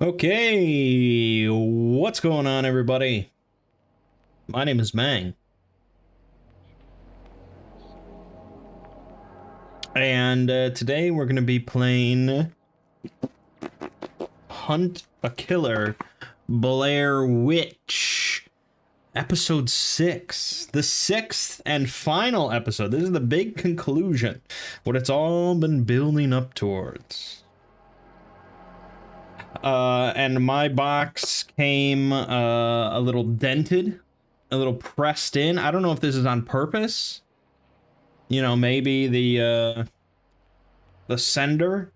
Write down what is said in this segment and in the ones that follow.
Okay, what's going on, everybody? My name is Mangg. And today we're going to be playing Hunt a Killer, Blair Witch, Episode 6. The 6th and final episode. This is the big conclusion. What it's all been building up towards. And my box came a little dented, a little pressed in. I don't know if this is on purpose. You know, maybe the sender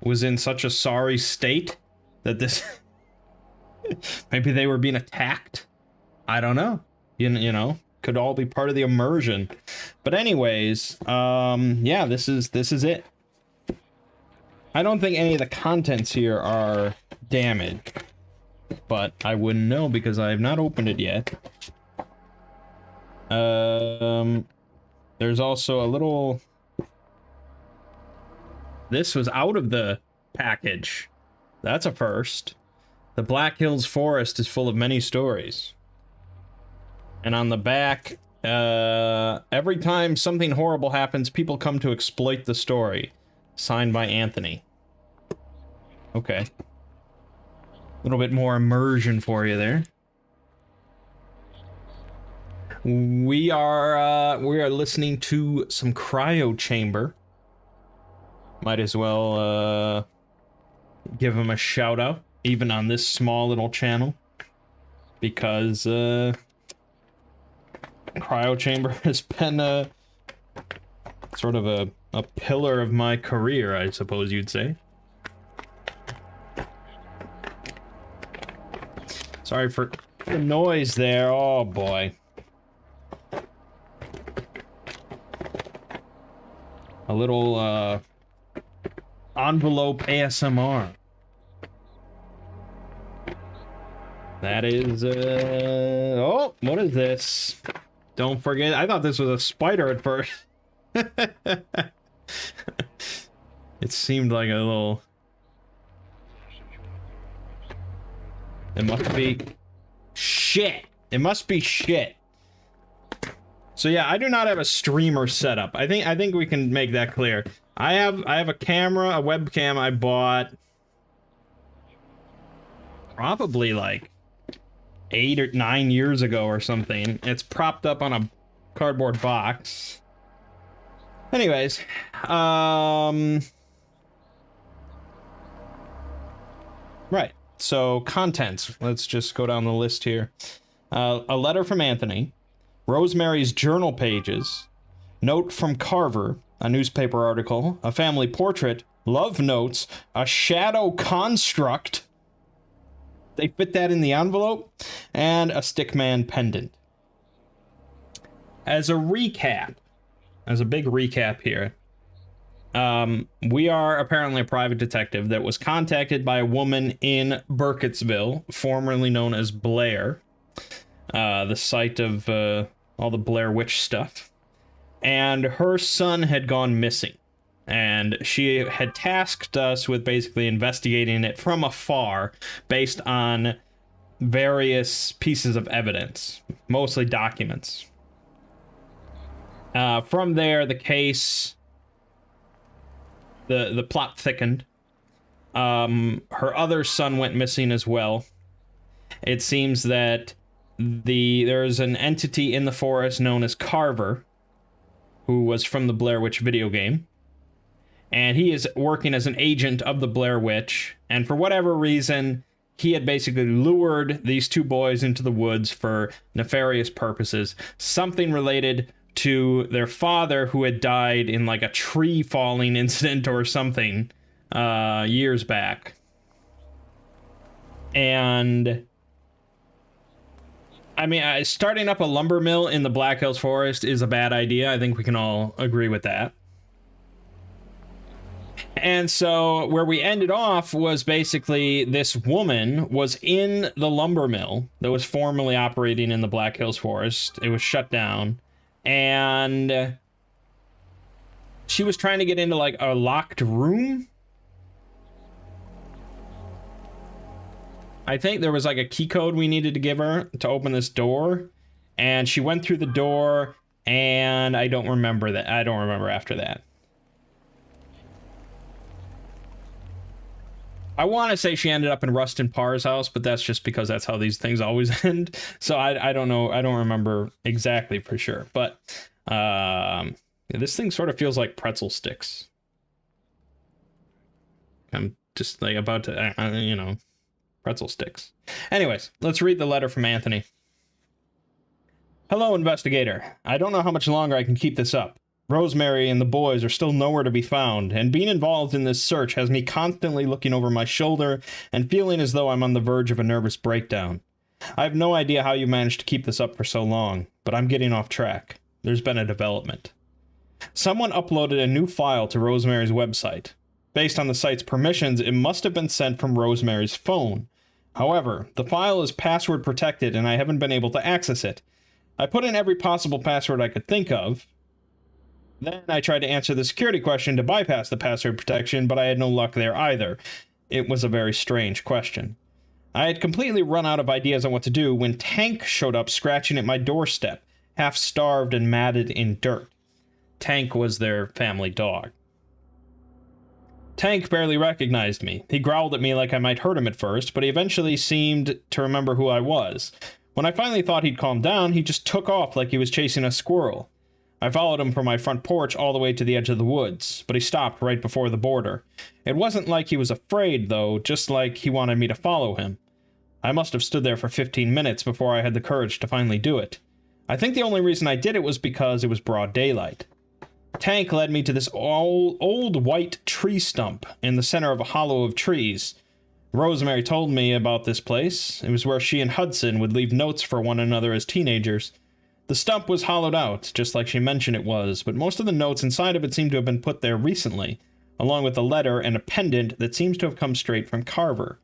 was in such a sorry state that this maybe they were being attacked. I don't know. You know, could all be part of the immersion. But anyways, yeah, this is it. I don't think any of the contents here are damaged, but I wouldn't know because I have not opened it yet. There's also a little... This was out of the package. That's a first. The Black Hills Forest is full of many stories. And on the back, every time something horrible happens, people come to exploit the story. Signed by Anthony. Okay. A little bit more immersion for you there. We are listening to some Cryo Chamber. Might as well give him a shout out, even on this small little channel, because Cryo Chamber has been sort of a pillar of my career, I suppose you'd say. Sorry for the noise there. Oh boy. A little envelope ASMR. That is oh, what is this? Don't forget, I thought this was a spider at first. It seemed like a little... It must be shit. It must be shit. So yeah, I do not have a streamer setup. I think we can make that clear. I have a camera, a webcam I bought probably like 8 or 9 years ago or something. It's propped up on a cardboard box. Anyways, right. So, contents. Let's just go down the list here. A letter from Anthony. Rosemary's journal pages. Note from Carver. A newspaper article. A family portrait. Love notes. A shadow construct. They fit that in the envelope. And a stickman pendant. As a recap. As a big recap here. We are apparently a private detective that was contacted by a woman in Burkittsville, formerly known as Blair, the site of all the Blair Witch stuff. And her son had gone missing. And she had tasked us with basically investigating it from afar based on various pieces of evidence, mostly documents. From there, the case... The plot thickened. Her other son went missing as well. It seems that there's an entity in the forest known as Carver, who was from the Blair Witch video game. And he is working as an agent of the Blair Witch. And for whatever reason, he had basically lured these two boys into the woods for nefarious purposes. Something related to their father, who had died in like a tree falling incident or something years back. And I mean, starting up a lumber mill in the Black Hills Forest is a bad idea. I think we can all agree with that. And so where we ended off was basically this woman was in the lumber mill that was formerly operating in the Black Hills Forest. It was shut down. And she was trying to get into like a locked room. I think there was like a key code we needed to give her to open this door, and she went through the door, and I don't remember that. I don't remember after that. I want to say she ended up in Rustin Parr's house, but that's just because that's how these things always end. So I don't know. I don't remember exactly for sure. But yeah, this thing sort of feels like pretzel sticks. I'm just like about to, you know, pretzel sticks. Anyways, let's read the letter from Anthony. Hello, investigator. I don't know how much longer I can keep this up. Rosemary and the boys are still nowhere to be found, and being involved in this search has me constantly looking over my shoulder and feeling as though I'm on the verge of a nervous breakdown. I have no idea how you managed to keep this up for so long, but I'm getting off track. There's been a development. Someone uploaded a new file to Rosemary's website. Based on the site's permissions, it must have been sent from Rosemary's phone. However, the file is password protected and I haven't been able to access it. I put in every possible password I could think of. Then I tried to answer the security question to bypass the password protection, but I had no luck there either. It was a very strange question. I had completely run out of ideas on what to do when Tank showed up scratching at my doorstep, half starved and matted in dirt. Tank was their family dog. Tank barely recognized me. He growled at me like I might hurt him at first, but he eventually seemed to remember who I was. When I finally thought he'd calmed down, he just took off like he was chasing a squirrel. I followed him from my front porch all the way to the edge of the woods, but he stopped right before the border. It wasn't like he was afraid, though, just like he wanted me to follow him. I must have stood there for 15 minutes before I had the courage to finally do it. I think the only reason I did it was because it was broad daylight. Tank led me to this old white tree stump in the center of a hollow of trees. Rosemary told me about this place. It was where she and Hudson would leave notes for one another as teenagers. The stump was hollowed out, just like she mentioned it was, but most of the notes inside of it seemed to have been put there recently, along with a letter and a pendant that seems to have come straight from Carver.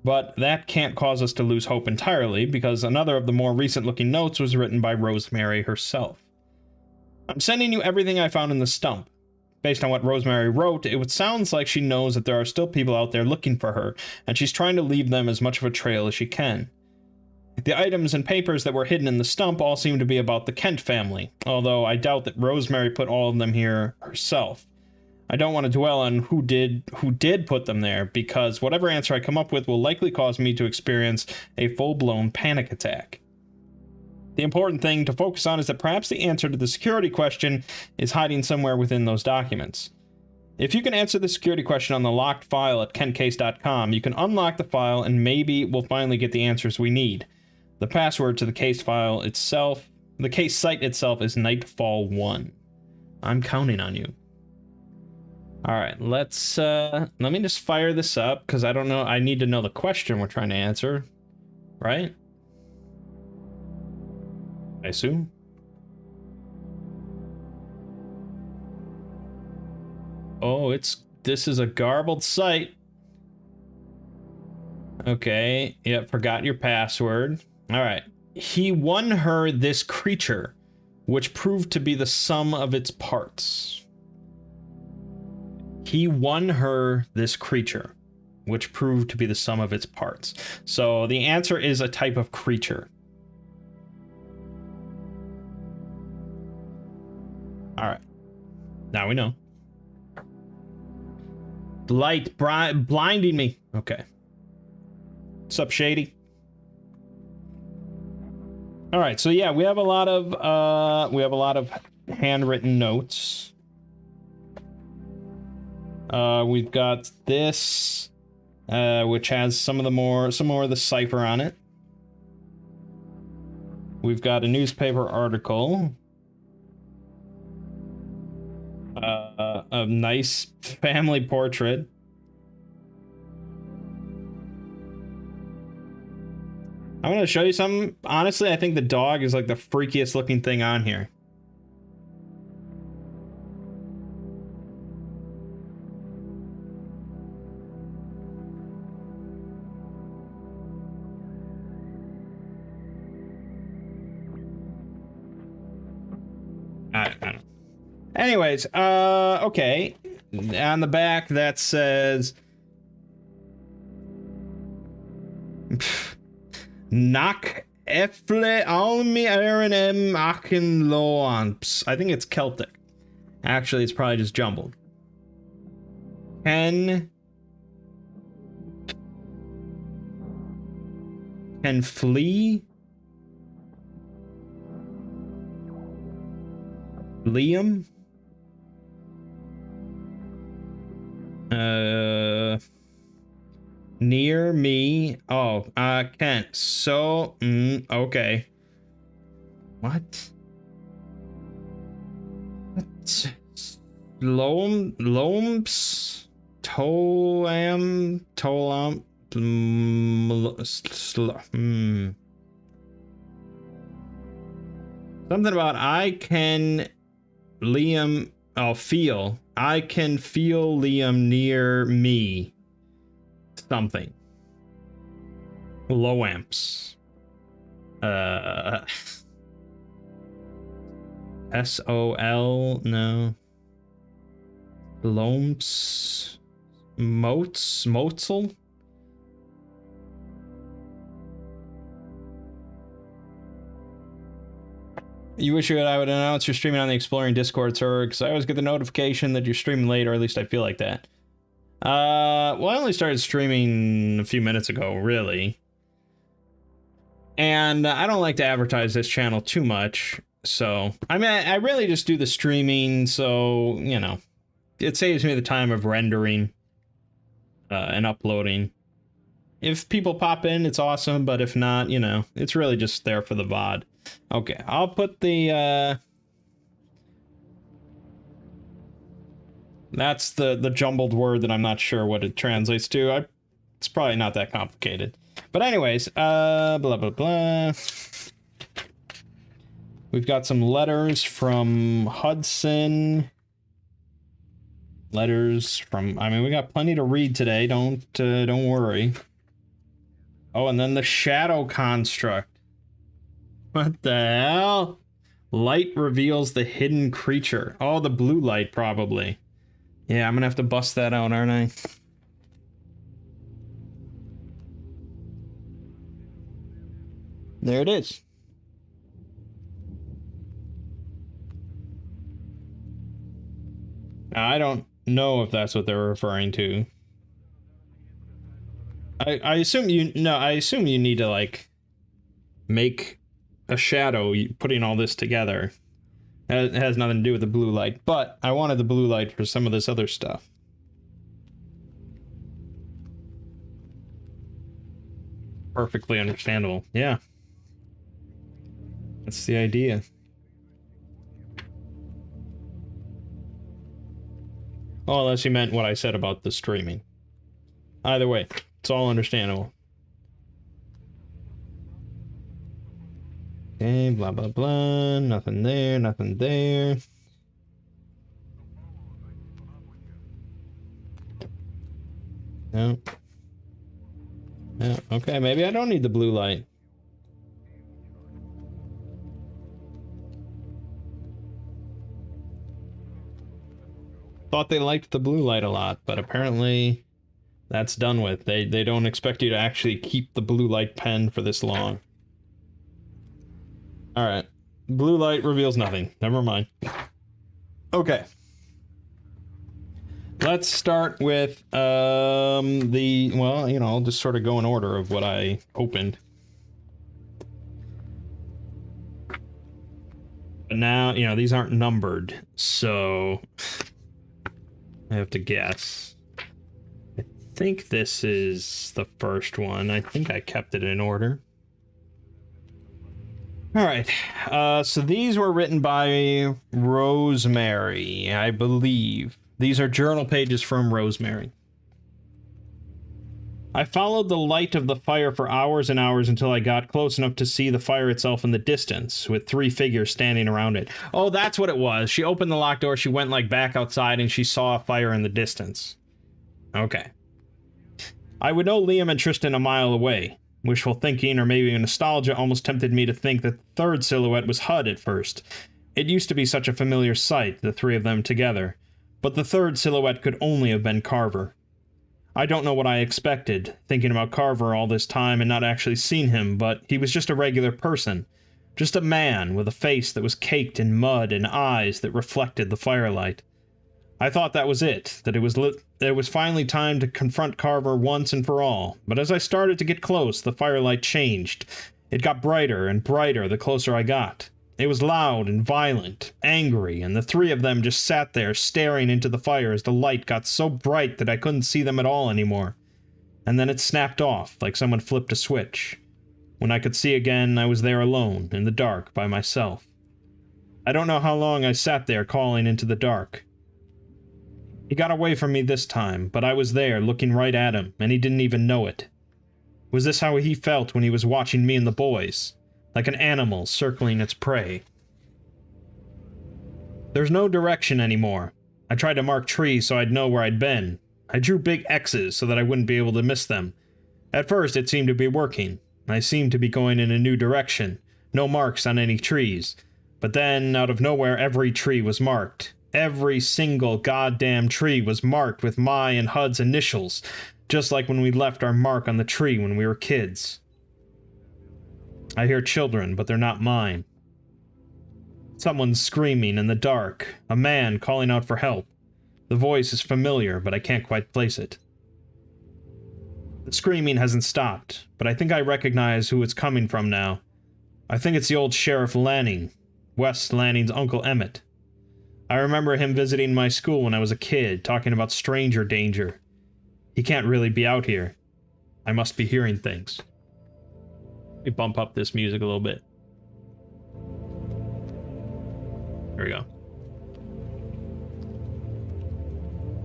But that can't cause us to lose hope entirely, because another of the more recent-looking notes was written by Rosemary herself. I'm sending you everything I found in the stump. Based on what Rosemary wrote, it sounds like she knows that there are still people out there looking for her, and she's trying to leave them as much of a trail as she can. The items and papers that were hidden in the stump all seem to be about the Kent family, although I doubt that Rosemary put all of them here herself. I don't want to dwell on who did put them there, because whatever answer I come up with will likely cause me to experience a full-blown panic attack. The important thing to focus on is that perhaps the answer to the security question is hiding somewhere within those documents. If you can answer the security question on the locked file at kentcase.com, you can unlock the file and maybe we'll finally get the answers we need. The password to the case file itself, the case site itself is Nightfall 1. I'm counting on you. Alright, let me just fire this up, because I don't know, I need to know the question we're trying to answer. Right? I assume? Oh, this is a garbled site. Okay, yep, forgot your password. Alright. He won her this creature, which proved to be the sum of its parts. He won her this creature, which proved to be the sum of its parts. So the answer is a type of creature. Alright. Now we know. Light blinding me. Okay. What's up, Shady? All right, so yeah, we have a lot of handwritten notes. We've got this, which has some more of the cipher on it. We've got a newspaper article. A nice family portrait. I'm gonna show you something. Honestly, I think the dog is like the freakiest looking thing on here. I don't know. Anyways, okay. On the back that says Knock Efle Almi Aaron Akin Loamps. I think it's Celtic. Actually, it's probably just jumbled. Can flee. Liam. Near me. Oh, Kent. So, okay. What? Loamps? Tolam? Something about I can Liam. I'll feel. I can feel Liam near me. Something. Low amps. SOL. No. Lomps. Motzel. You wish I would announce you're streaming on the Exploring Discord server, because I always get the notification that you're streaming late, or at least I feel like that. Well, I only started streaming a few minutes ago, really. And I don't like to advertise this channel too much, so... I mean, I really just do the streaming, so, you know, it saves me the time of rendering and uploading. If people pop in, it's awesome, but if not, you know, it's really just there for the VOD. Okay, I'll put the, that's the jumbled word that I'm not sure what it translates to. It's probably not that complicated. But anyways, blah, blah, blah. We've got some letters from Hudson. Letters from, I mean, we got plenty to read today. Don't worry. Oh, and then the shadow construct. What the hell? Light reveals the hidden creature. Oh, the blue light, probably. Yeah, I'm gonna have to bust that out, aren't I? There it is. I don't know if that's what they're referring to. I assume you... No, I assume you need to, like, make a shadow putting all this together. It has nothing to do with the blue light, but I wanted the blue light for some of this other stuff. Perfectly understandable. Yeah. That's the idea. Oh, unless you meant what I said about the streaming. Either way, it's all understandable. Okay, blah, blah, blah. Nothing there, nothing there. No. No, okay, maybe I don't need the blue light. Thought they liked the blue light a lot, but apparently that's done with. They don't expect you to actually keep the blue light pen for this long. Alright. Blue light reveals nothing. Never mind. Okay. Let's start with, well, you know, I'll just sort of go in order of what I opened. But now, you know, these aren't numbered, so I have to guess. I think this is the first one. I think I kept it in order. Alright, so these were written by Rosemary, I believe. These are journal pages from Rosemary. I followed the light of the fire for hours and hours until I got close enough to see the fire itself in the distance, with 3 figures standing around it. Oh, that's what it was. She opened the locked door, she went, like, back outside, and she saw a fire in the distance. Okay. I would know Liam and Tristan a mile away. Wishful thinking, or maybe nostalgia, almost tempted me to think that the third silhouette was Hud at first. It used to be such a familiar sight, the 3 of them together. But the third silhouette could only have been Carver. I don't know what I expected, thinking about Carver all this time and not actually seen him, but he was just a regular person. Just a man with a face that was caked in mud and eyes that reflected the firelight. I thought that was it, that it was finally time to confront Carver once and for all, but as I started to get close, the firelight changed. It got brighter and brighter the closer I got. It was loud and violent, angry, and the three of them just sat there staring into the fire as the light got so bright that I couldn't see them at all anymore. And then it snapped off, like someone flipped a switch. When I could see again, I was there alone, in the dark, by myself. I don't know how long I sat there calling into the dark. He got away from me this time, but I was there, looking right at him, and he didn't even know it. Was this how he felt when he was watching me and the boys? Like an animal circling its prey. There's no direction anymore. I tried to mark trees so I'd know where I'd been. I drew big X's so that I wouldn't be able to miss them. At first it seemed to be working. I seemed to be going in a new direction. No marks on any trees. But then, out of nowhere, every tree was marked. Every single goddamn tree was marked with my and Hud's initials, just like when we left our mark on the tree when we were kids. I hear children, but they're not mine. Someone's screaming in the dark, a man calling out for help. The voice is familiar, but I can't quite place it. The screaming hasn't stopped, but I think I recognize who it's coming from now. I think it's the old Sheriff Lanning, Wes Lanning's Uncle Emmett. I remember him visiting my school when I was a kid, talking about stranger danger. He can't really be out here. I must be hearing things. Let me bump up this music a little bit. There we go.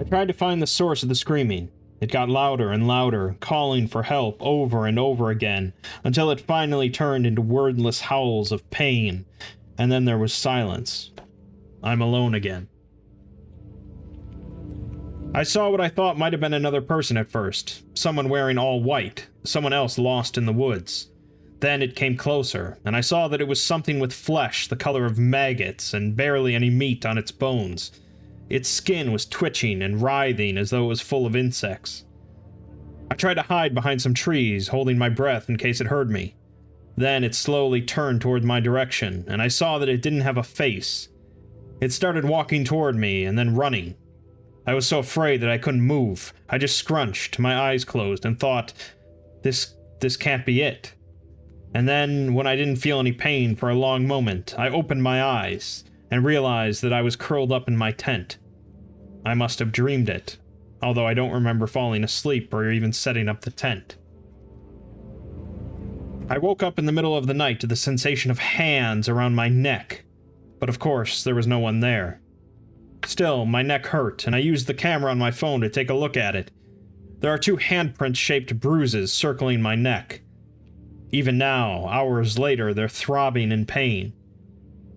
I tried to find the source of the screaming. It got louder and louder, calling for help over and over again, until it finally turned into wordless howls of pain, and then there was silence. I'm alone again. I saw what I thought might have been another person at first, someone wearing all white, someone else lost in the woods. Then it came closer, and I saw that it was something with flesh the color of maggots and barely any meat on its bones. Its skin was twitching and writhing as though it was full of insects. I tried to hide behind some trees, holding my breath in case it heard me. Then it slowly turned toward my direction, and I saw that it didn't have a face. It started walking toward me and then running. I was so afraid that I couldn't move. I just scrunched, my eyes closed, and thought, this can't be it. And then, when I didn't feel any pain for a long moment, I opened my eyes and realized that I was curled up in my tent. I must have dreamed it, although I don't remember falling asleep or even setting up the tent. I woke up in the middle of the night to the sensation of hands around my neck, but of course there was no one there. Still, my neck hurt, and I used the camera on my phone to take a look at it. There are 2 handprint-shaped bruises circling my neck. Even now, hours later, they're throbbing in pain.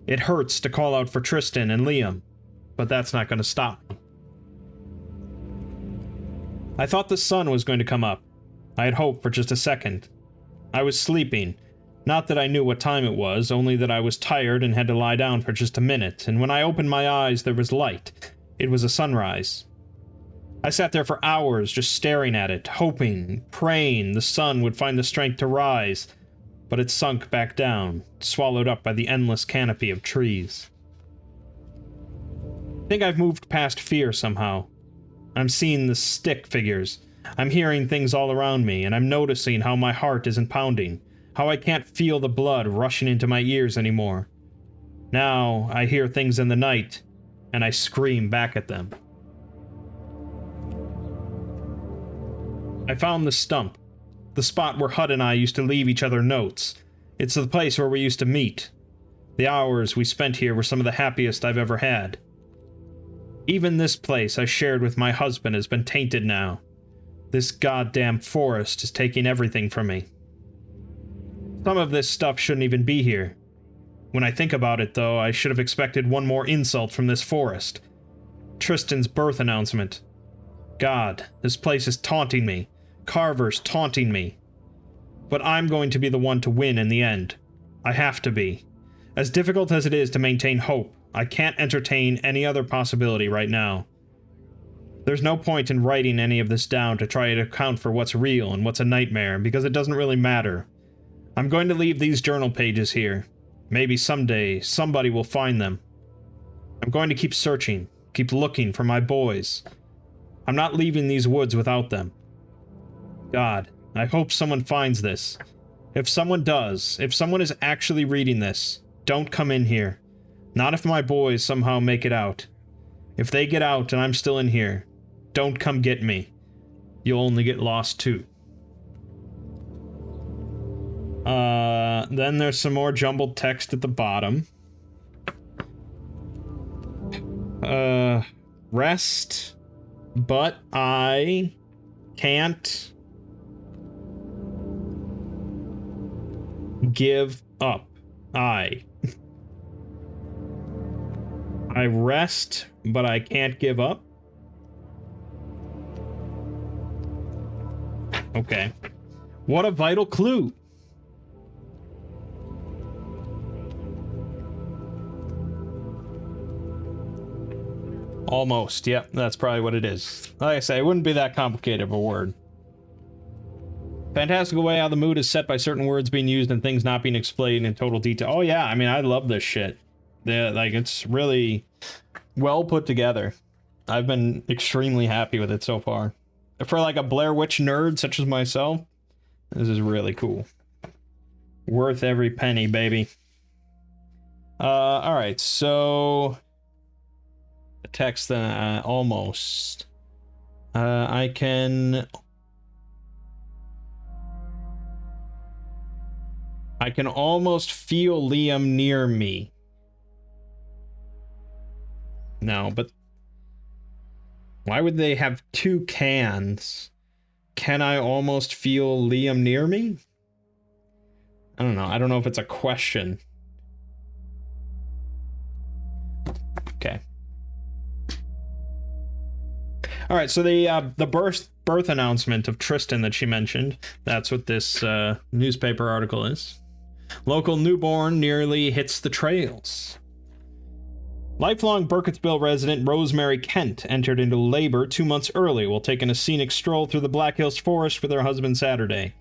It hurts to call out for Tristan and Liam, but that's not going to stop me. I thought the sun was going to come up. I had hoped for just a second. I was sleeping. Not that I knew what time it was, only that I was tired and had to lie down for just a minute, and when I opened my eyes there was light. It was a sunrise. I sat there for hours just staring at it, hoping, praying the sun would find the strength to rise, but it sunk back down, swallowed up by the endless canopy of trees. I think I've moved past fear somehow. I'm seeing the stick figures. I'm hearing things all around me, and I'm noticing how my heart isn't pounding, how I can't feel the blood rushing into my ears anymore. Now I hear things in the night, and I scream back at them. I found the stump, the spot where Hud and I used to leave each other notes. It's the place where we used to meet. The hours we spent here were some of the happiest I've ever had. Even this place I shared with my husband has been tainted now. This goddamn forest is taking everything from me. Some of this stuff shouldn't even be here. When I think about it, though, I should have expected one more insult from this forest. Tristan's birth announcement. God, this place is taunting me. Carver's taunting me. But I'm going to be the one to win in the end. I have to be. As difficult as it is to maintain hope, I can't entertain any other possibility right now. There's no point in writing any of this down to try to account for what's real and what's a nightmare, because it doesn't really matter. I'm going to leave these journal pages here. Maybe someday, somebody will find them. I'm going to keep searching, keep looking for my boys. I'm not leaving these woods without them. God, I hope someone finds this. If someone does, if someone is actually reading this, don't come in here. Not if my boys somehow make it out. If they get out and I'm still in here, don't come get me. You'll only get lost too. Then there's some more jumbled text at the bottom. Rest, but I can't give up. I rest, but I can't give up. Okay. What a vital clue. Almost, yep, that's probably what it is. Like I say, it wouldn't be that complicated of a word. Fantastical way how the mood is set by certain words being used and things not being explained in total detail. Oh yeah, I mean, I love this shit. Like, it's really well put together. I've been extremely happy with it so far. For like a Blair Witch nerd such as myself, this is really cool. Worth every penny, baby. Alright, so... text almost. I can almost feel Liam near me. No, but why would they have two cans? Can I almost feel Liam near me? I don't know. I don't know if it's a question. Okay. All right, so the birth announcement of Tristan that she mentioned, that's what this newspaper article is. Local newborn nearly hits the trails. Lifelong Burkittsville resident Rosemary Kent entered into labor 2 months early while taking a scenic stroll through the Black Hills Forest with her husband Saturday.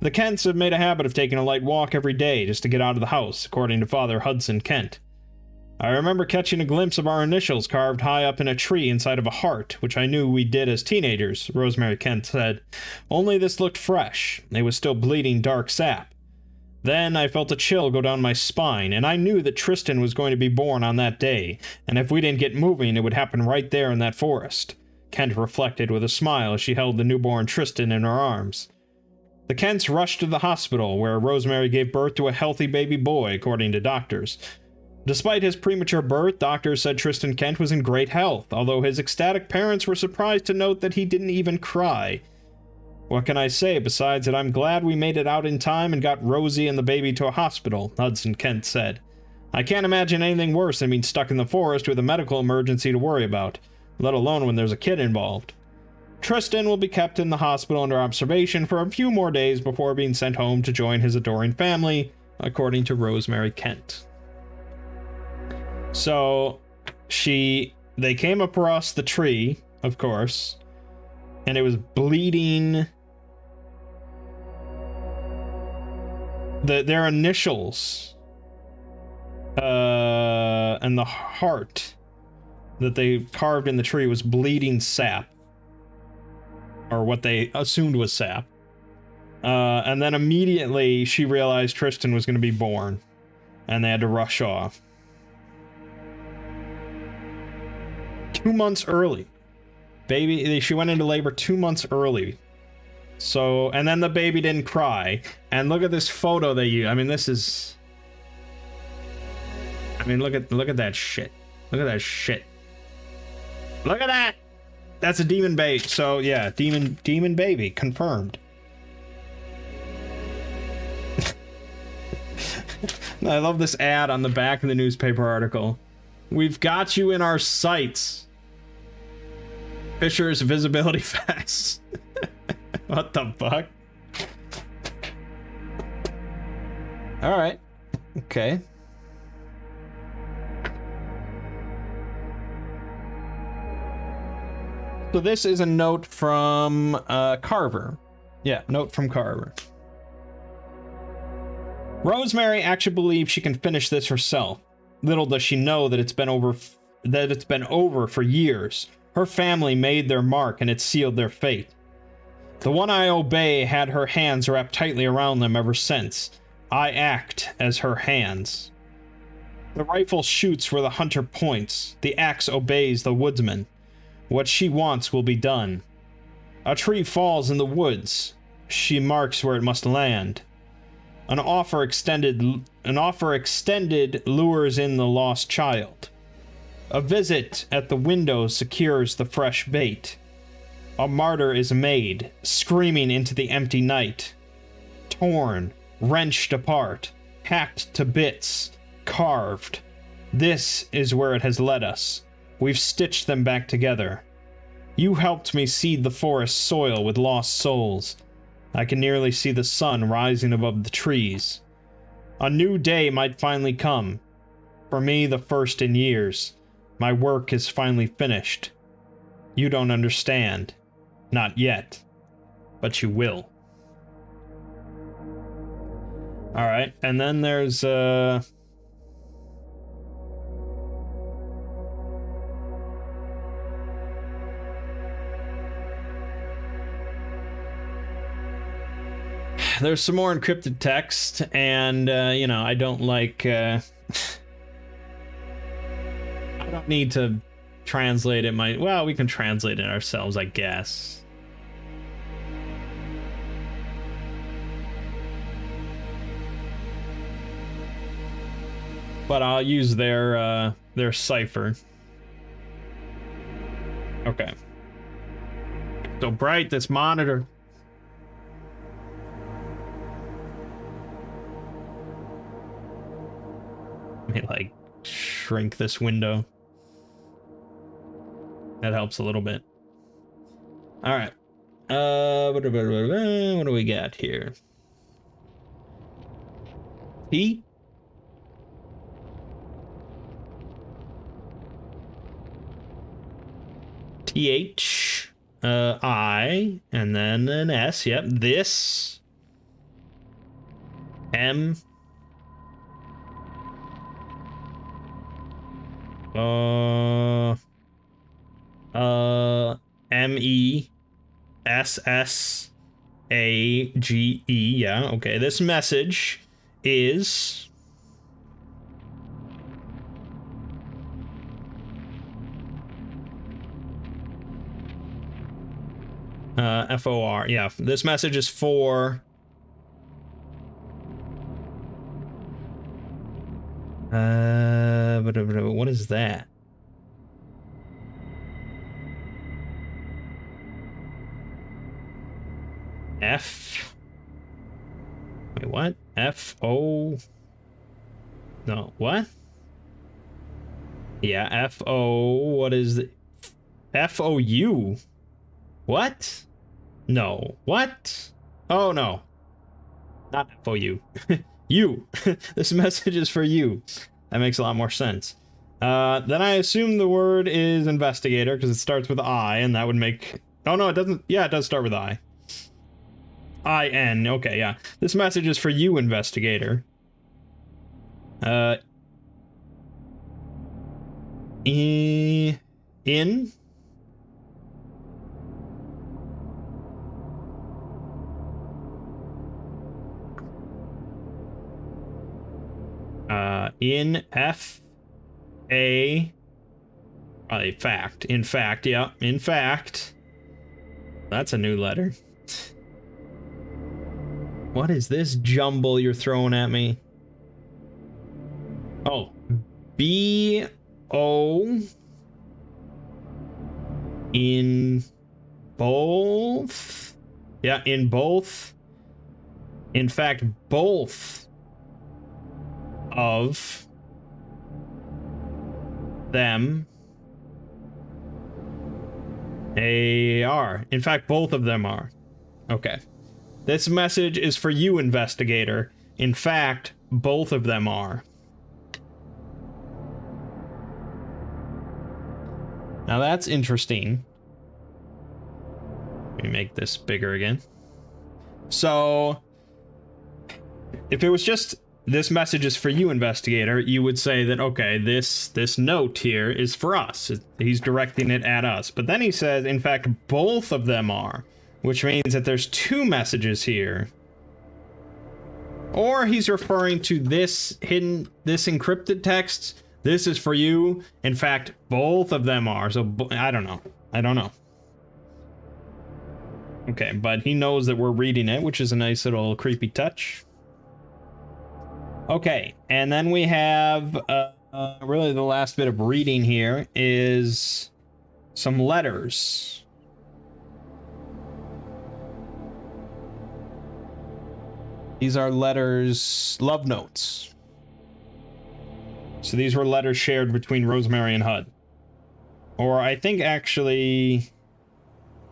The Kents have made a habit of taking a light walk every day just to get out of the house, according to Father Hudson Kent. I remember catching a glimpse of our initials carved high up in a tree inside of a heart, which I knew we did as teenagers, Rosemary Kent said. Only this looked fresh. It was still bleeding dark sap. Then I felt a chill go down my spine, and I knew that Tristan was going to be born on that day, and if we didn't get moving, it would happen right there in that forest. Kent reflected with a smile as she held the newborn Tristan in her arms. The Kents rushed to the hospital, where Rosemary gave birth to a healthy baby boy, according to doctors. Despite his premature birth, doctors said Tristan Kent was in great health, although his ecstatic parents were surprised to note that he didn't even cry. What can I say besides that I'm glad we made it out in time and got Rosie and the baby to a hospital, Hudson Kent said. I can't imagine anything worse than being stuck in the forest with a medical emergency to worry about, let alone when there's a kid involved. Tristan will be kept in the hospital under observation for a few more days before being sent home to join his adoring family, according to Rosemary Kent. So, they came across the tree, of course, and it was bleeding. Their initials, and the heart that they carved in the tree was bleeding sap, or what they assumed was sap. And then immediately she realized Tristan was going to be born, and they had to rush off. 2 months early. She went into labor 2 months early. So, and then the baby didn't cry. And look at this photo they use. I mean, this is... I mean, look at that shit. Look at that shit. Look at that! That's a demon baby. So, yeah, demon baby. Confirmed. I love this ad on the back of the newspaper article. We've got you in our sights. Fisher's visibility facts. What the fuck? Alright. Okay. So this is a note from Carver. Yeah, note from Carver. Rosemary actually believes she can finish this herself. Little does she know that it's been over for years. Her family made their mark and it sealed their fate. The one I obey had her hands wrapped tightly around them ever since. I act as her hands. The rifle shoots where the hunter points. The axe obeys the woodsman. What she wants will be done. A tree falls in the woods. She marks where it must land. An offer extended lures in the lost child. A visit at the window secures the fresh bait. A martyr is made, screaming into the empty night. Torn, wrenched apart, hacked to bits, carved. This is where it has led us. We've stitched them back together. You helped me seed the forest soil with lost souls. I can nearly see the sun rising above the trees. A new day might finally come. For me, the first in years. My work is finally finished. You don't understand. Not yet. But you will. Alright, and then there's, there's some more encrypted text, and, you know, I don't like, I don't need to translate it. Well, we can translate it ourselves, I guess. But I'll use their cipher. Okay. So bright, this monitor. Let me, like, shrink this window. That helps a little bit. All right. What do we got here? T? TH, I, and then an S, yep, this, M, M-E, S-S-A-G-E, yeah, okay, this message is... F-O-R, yeah, this message is for... what is that? F... Wait, what? F-O... No, what? Yeah, F-O... What is it? F-O-U? What? No. What? Oh, no. Not for you. You. This message is for you. That makes a lot more sense. Then I assume the word is investigator, because it starts with I, and that would make... Oh, no, it doesn't... Yeah, it does start with I. I-N. Okay, yeah. This message is for you, investigator. In... In F A fact. In fact, yeah. In fact. That's a new letter. What is this jumble you're throwing at me? Oh. B-O. In both. Yeah, in both. In fact, both of them are. In fact, both of them are. Okay. This message is for you, investigator. In fact, both of them are. Now that's interesting. Let me make this bigger again. So, if it was just, this message is for you, investigator, you would say that, okay, this note here is for us. He's directing it at us. But then he says, in fact, both of them are, which means that there's two messages here. Or he's referring to this encrypted text. This is for you. In fact, both of them are. So, I don't know. I don't know. Okay, but he knows that we're reading it, which is a nice little creepy touch. Okay, and then we have, really the last bit of reading here is some letters. These are letters, love notes. So these were letters shared between Rosemary and Hud. Or I think actually,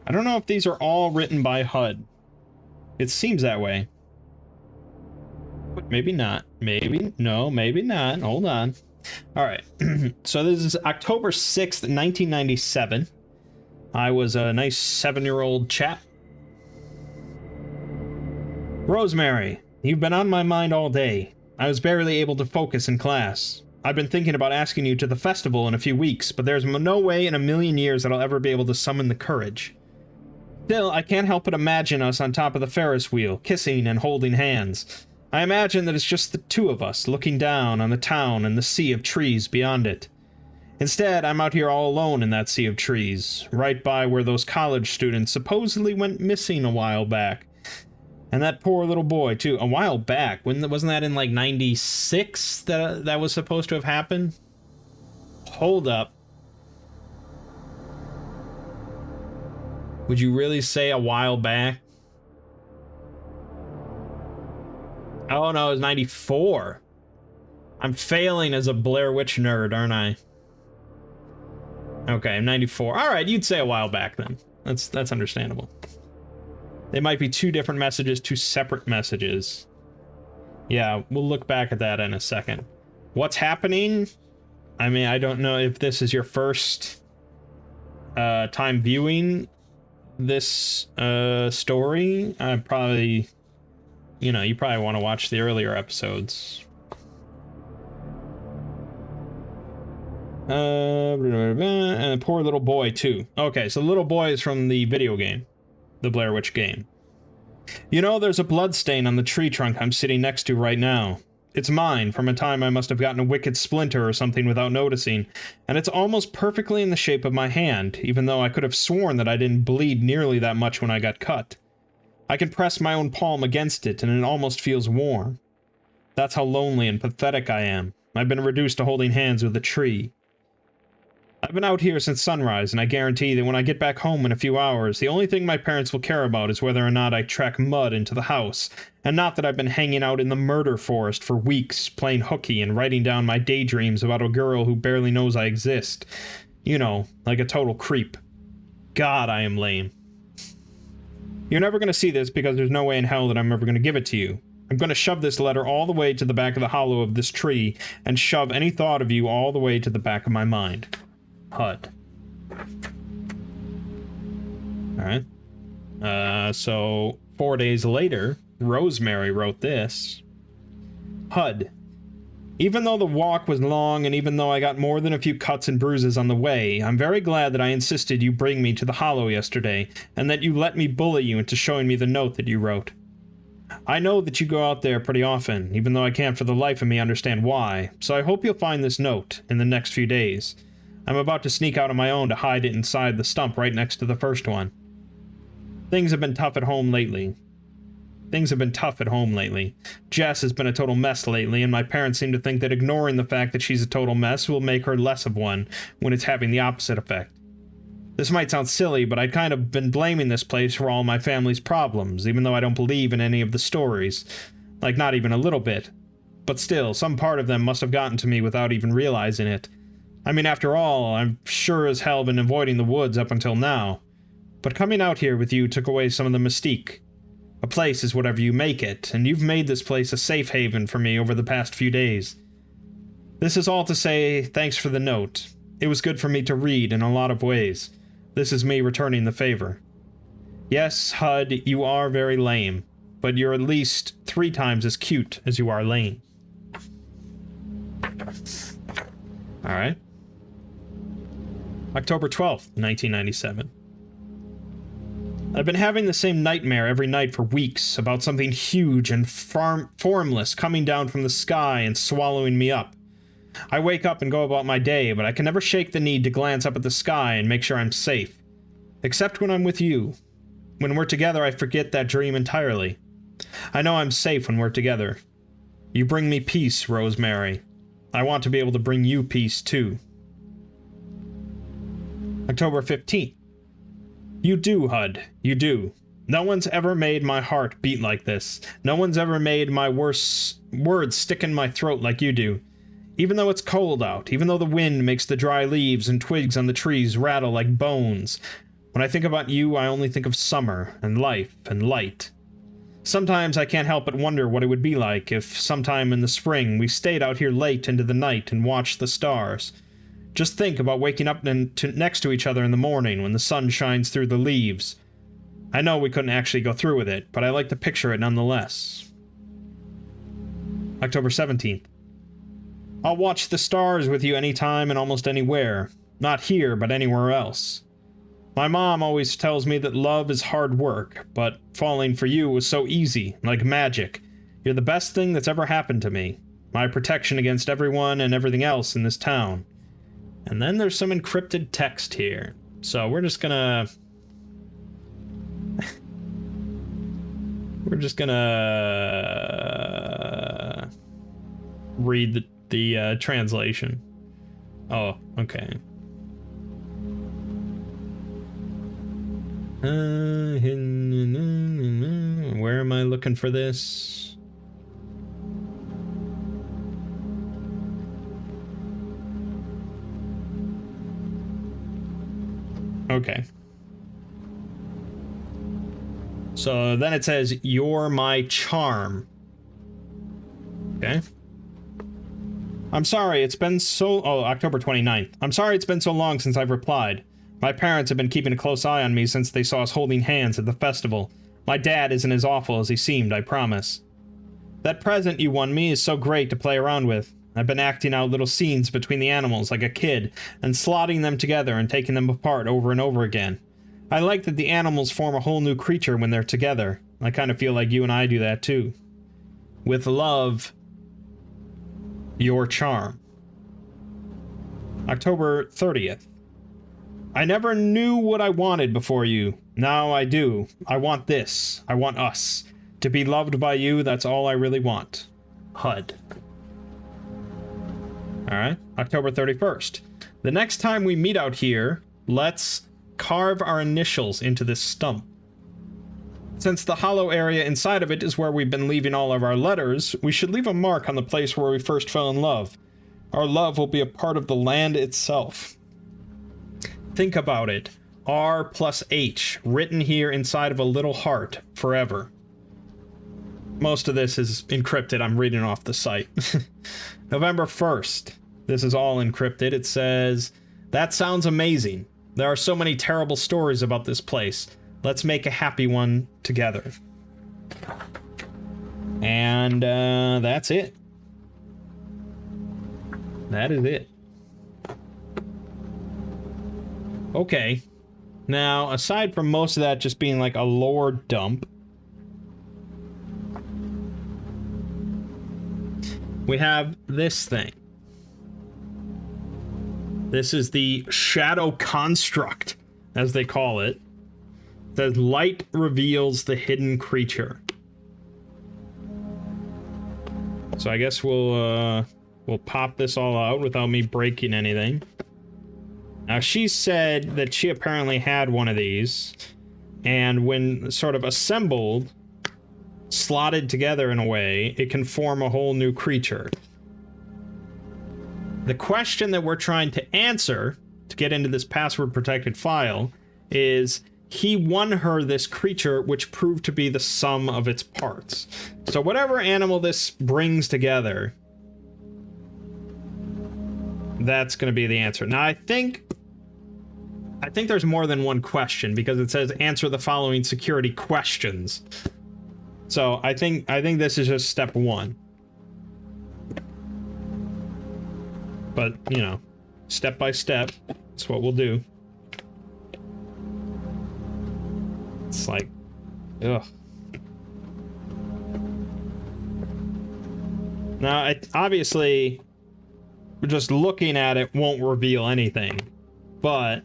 I don't know if these are all written by Hud. It seems that way. But maybe not. Maybe, no, maybe not. Hold on. All right. So this is October 6th, 1997. I was a nice 7-year-old chap. Rosemary, you've been on my mind all day. I was barely able to focus in class. I've been thinking about asking you to the festival in a few weeks, but there's no way in a million years that I'll ever be able to summon the courage. Still, I can't help but imagine us on top of the Ferris wheel, kissing and holding hands. I imagine that it's just the two of us, looking down on the town and the sea of trees beyond it. Instead, I'm out here all alone in that sea of trees, right by where those college students supposedly went missing a while back. And that poor little boy, too, a while back. Wasn't that in, like, 96 that was supposed to have happened? Hold up. Would you really say a while back? Oh, no, it was 94. I'm failing as a Blair Witch nerd, aren't I? Okay, 94. All right, you'd say a while back, then. That's understandable. They might be two different messages, two separate messages. Yeah, we'll look back at that in a second. What's happening? I mean, I don't know if this is your first time viewing this story. Probably, you know, you probably want to watch the earlier episodes. And a poor little boy, too. Okay, so the little boy is from the video game. The Blair Witch game. You know, there's a blood stain on the tree trunk I'm sitting next to right now. It's mine, from a time I must have gotten a wicked splinter or something without noticing, and it's almost perfectly in the shape of my hand, even though I could have sworn that I didn't bleed nearly that much when I got cut. I can press my own palm against it, and it almost feels warm. That's how lonely and pathetic I am. I've been reduced to holding hands with a tree. I've been out here since sunrise, and I guarantee that when I get back home in a few hours, the only thing my parents will care about is whether or not I track mud into the house, and not that I've been hanging out in the murder forest for weeks, playing hooky and writing down my daydreams about a girl who barely knows I exist. You know, like a total creep. God, I am lame. You're never gonna see this because there's no way in hell that I'm ever gonna give it to you. I'm gonna shove this letter all the way to the back of the hollow of this tree, and shove any thought of you all the way to the back of my mind. Hud. Alright. So 4 days later, Rosemary wrote this. Hud. Even though the walk was long and even though I got more than a few cuts and bruises on the way, I'm very glad that I insisted you bring me to the hollow yesterday, and that you let me bully you into showing me the note that you wrote. I know that you go out there pretty often, even though I can't for the life of me understand why, so I hope you'll find this note in the next few days. I'm about to sneak out on my own to hide it inside the stump right next to the first one. Things have been tough at home lately. Jess has been a total mess lately, and my parents seem to think that ignoring the fact that she's a total mess will make her less of one, when it's having the opposite effect. This might sound silly, but I'd kind of been blaming this place for all my family's problems, even though I don't believe in any of the stories. Like, not even a little bit. But still, some part of them must have gotten to me without even realizing it. I mean, after all, I've sure as hell been avoiding the woods up until now. But coming out here with you took away some of the mystique. A place is whatever you make it, and you've made this place a safe haven for me over the past few days. This is all to say thanks for the note. It was good for me to read in a lot of ways. This is me returning the favor. Yes, Hud, you are very lame, but you're at least 3 times as cute as you are lame. Alright. October 12th, 1997. I've been having the same nightmare every night for weeks about something huge and formless coming down from the sky and swallowing me up. I wake up and go about my day, but I can never shake the need to glance up at the sky and make sure I'm safe. Except when I'm with you. When we're together, I forget that dream entirely. I know I'm safe when we're together. You bring me peace, Rosemary. I want to be able to bring you peace, too. October 15th. You do, Hud. You do. No one's ever made my heart beat like this. No one's ever made my words stick in my throat like you do. Even though it's cold out, even though the wind makes the dry leaves and twigs on the trees rattle like bones, when I think about you, I only think of summer and life and light. Sometimes I can't help but wonder what it would be like if sometime in the spring we stayed out here late into the night and watched the stars. Just think about waking up next to each other in the morning when the sun shines through the leaves. I know we couldn't actually go through with it, but I like to picture it nonetheless. October 17th. I'll watch the stars with you anytime and almost anywhere. Not here, but anywhere else. My mom always tells me that love is hard work, but falling for you was so easy, like magic. You're the best thing that's ever happened to me. My protection against everyone and everything else in this town. And then there's some encrypted text here. So we're just gonna... we're just gonna... read the translation. Oh, okay. Where am I looking for this? Okay. So then it says, "You're my charm." Okay. I'm sorry, it's been so... Oh, October 29th. I'm sorry it's been so long since I've replied. My parents have been keeping a close eye on me since they saw us holding hands at the festival. My dad isn't as awful as he seemed, I promise. That present you won me is so great to play around with. I've been acting out little scenes between the animals like a kid, and slotting them together and taking them apart over and over again. I like that the animals form a whole new creature when they're together. I kind of feel like you and I do that too. With love, your charm. October 30th. I never knew what I wanted before you. Now I do. I want this. I want us. To be loved by you, that's all I really want. Hud. Alright, October 31st. The next time we meet out here, let's carve our initials into this stump. Since the hollow area inside of it is where we've been leaving all of our letters, we should leave a mark on the place where we first fell in love. Our love will be a part of the land itself. Think about it. R plus H, written here inside of a little heart, forever. Most of this is encrypted, I'm reading off the site. November 1st. This is all encrypted. It says, "That sounds amazing. There are so many terrible stories about this place. Let's make a happy one together." And that's it. That is it. Okay. Now, aside from most of that just being like a lore dump, we have this thing. This is the shadow construct, as they call it. The light reveals the hidden creature. So I guess we'll pop this all out without me breaking anything. Now she said that she apparently had one of these, and when sort of assembled, slotted together in a way, it can form a whole new creature. The question that we're trying to answer to get into this password protected file is, he won her this creature which proved to be the sum of its parts. So whatever animal this brings together, that's going to be the answer. Now I think I think there's more than one question because it says answer the following security questions. So I think this is just step 1. But, you know, step by step, that's what we'll do. It's like, ugh. Now, obviously, just looking at it won't reveal anything, but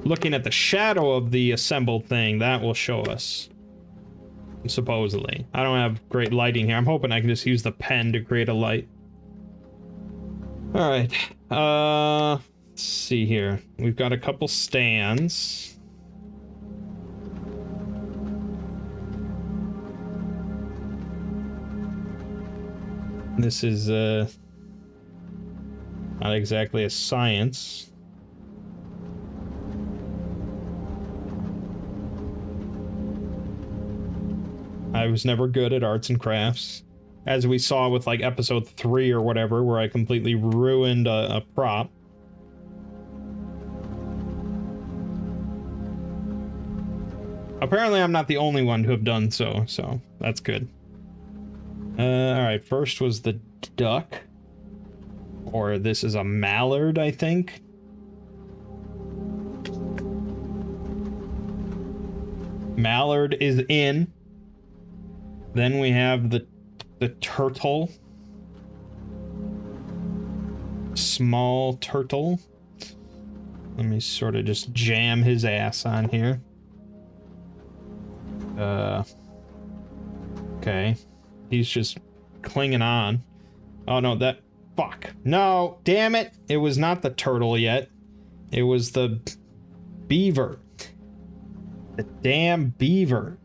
looking at the shadow of the assembled thing, that will show us. Supposedly. I don't have great lighting here. I'm hoping I can just use the pen to create a light. Alright. Let's see here. We've got a couple stands. This is, not exactly a science. I was never good at arts and crafts, as we saw with like episode 3 or whatever, where I completely ruined a prop. Apparently I'm not the only one to have done so that's good. Alright, first was the duck. Or this is a mallard, I think. Mallard is in. Then we have the turtle. Small turtle. Let me sort of just jam his ass on here. Okay. He's just clinging on. Oh no, fuck. No, damn it. It was not the turtle yet. It was the beaver. The damn beaver.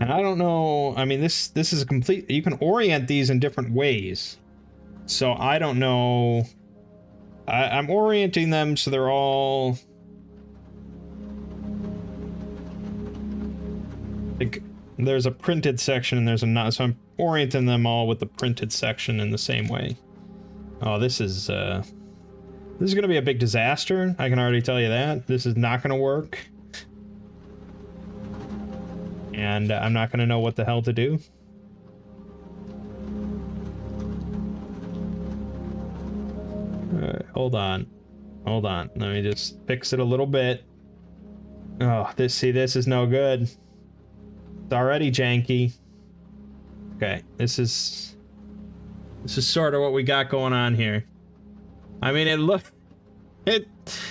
And I don't know, I mean, this is a complete, you can orient these in different ways. So I don't know. I'm orienting them so they're all... like, there's a printed section and there's a not, so I'm orienting them all with the printed section in the same way. Oh, this is gonna be a big disaster. I can already tell you that. This is not gonna work. And I'm not gonna know what the hell to do. Alright, hold on. Hold on. Let me just fix it a little bit. Oh, this is no good. It's already janky. Okay, this is sort of what we got going on here. I mean,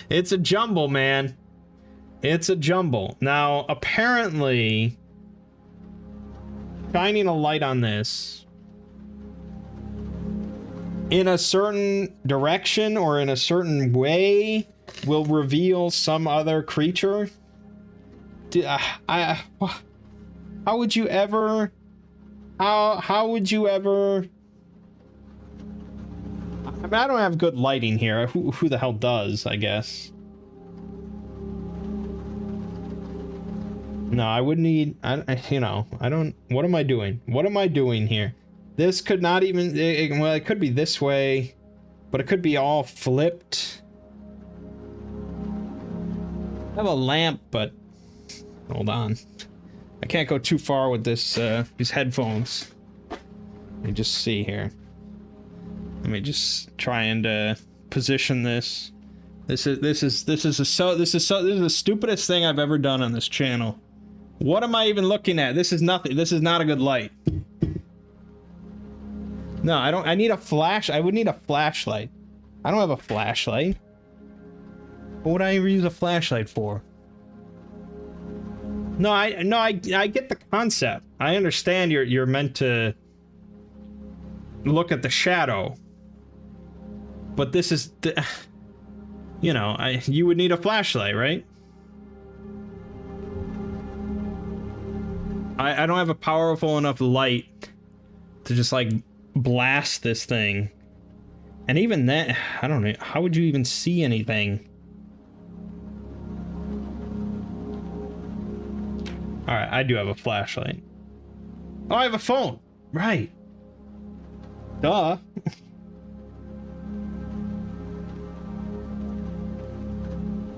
it's a jumble, man. It's a jumble. Now, apparently, shining a light on this in a certain direction or in a certain way will reveal some other creature. How would you ever... How would you ever... I mean, I don't have good lighting here. Who the hell does, I guess? No, I would need... you know, I don't... What am I doing? What am I doing here? This could not even... well, it could be this way, but it could be all flipped. I have a lamp, but... Hold on. I can't go too far with this, these headphones. Let me just see here. Let me just try and position this. This is the stupidest thing I've ever done on this channel. What am I even looking at? This is nothing. This is not a good light. No, I don't. I need a flash. I would need a flashlight. I don't have a flashlight. What would I ever use a flashlight for? No, I get the concept. I understand you're meant to look at the shadow. But this is the, you know, you would need a flashlight, right? I don't have a powerful enough light to just like blast this thing. And even that, I don't know, how would you even see anything? Alright, I do have a flashlight. Oh, I have a phone. Right. Duh.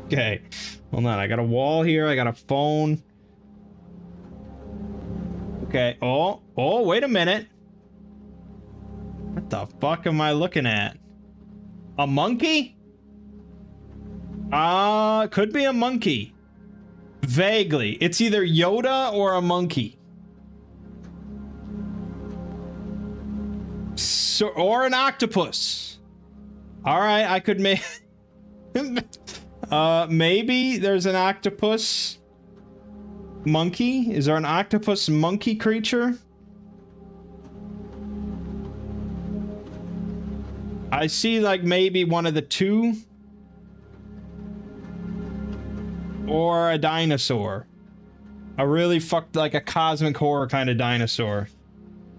Okay. Hold on. I got a wall here. I got a phone. Okay. Oh, wait a minute. What the fuck am I looking at? A monkey? Could be a monkey. Vaguely. It's either Yoda or a monkey. So, or an octopus. Alright, I could make... maybe there's an octopus monkey? Is there an octopus monkey creature? I see like maybe one of the two. Or a dinosaur. A really fucked, like a cosmic horror kind of dinosaur.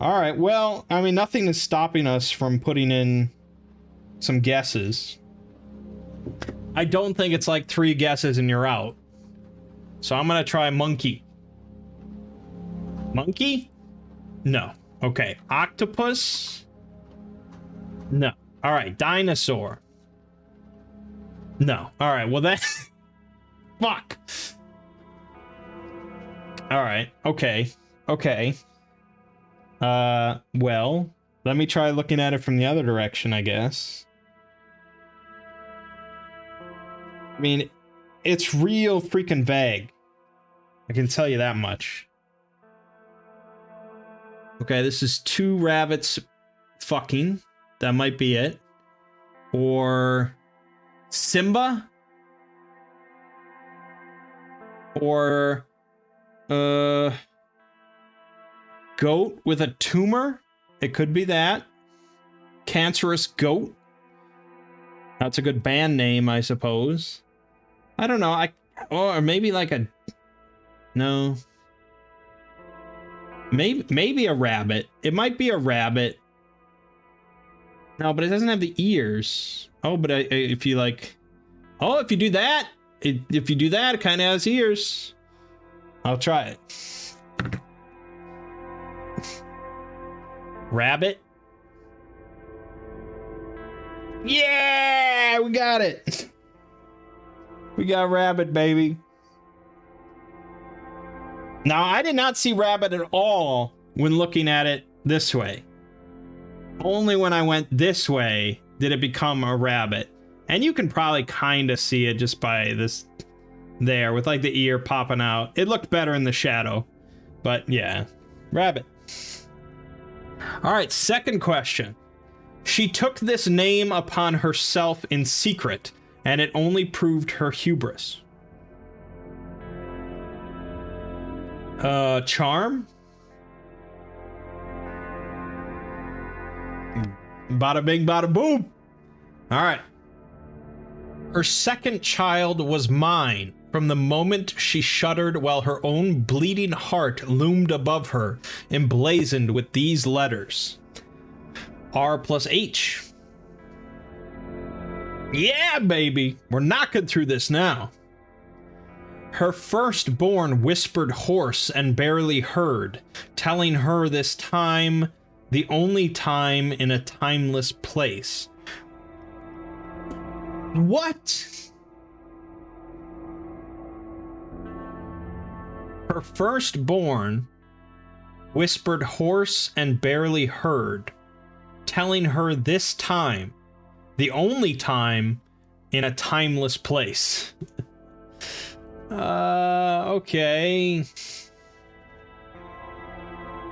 Alright, well, I mean, nothing is stopping us from putting in some guesses. I don't think it's like 3 guesses and you're out. So I'm gonna try monkey. Monkey? No. Okay. Octopus? No. Alright, dinosaur. No. Alright, well that... Fuck! Alright, okay. Okay. Well, let me try looking at it from the other direction, I guess. I mean, it's real freaking vague. I can tell you that much. Okay, this is 2 rabbits fucking. That might be it. Or... Simba? Or... Goat with a tumor? It could be that. Cancerous Goat? That's a good band name, I suppose. I don't know, or maybe like a... No. Maybe a rabbit. It might be a rabbit. No, but it doesn't have the ears. Oh, but if you like... Oh, if you do that! If you do that, it kind of has ears. I'll try it. Rabbit? Yeah! We got it! We got rabbit, baby. Now, I did not see rabbit at all when looking at it this way. Only when I went this way did it become a rabbit. And you can probably kind of see it just by this there with like the ear popping out. It looked better in the shadow. But yeah, rabbit. All right, second question. She took this name upon herself in secret, and it only proved her hubris. Charm? Bada bing, bada boom. All right. Her second child was mine from the moment she shuddered while her own bleeding heart loomed above her, emblazoned with these letters. R plus H. Yeah, baby. We're knocking through this now. Her firstborn whispered hoarse and barely heard, telling her this time, the only time in a timeless place. What? Her firstborn whispered hoarse and barely heard, telling her this time, the only time in a timeless place. Okay.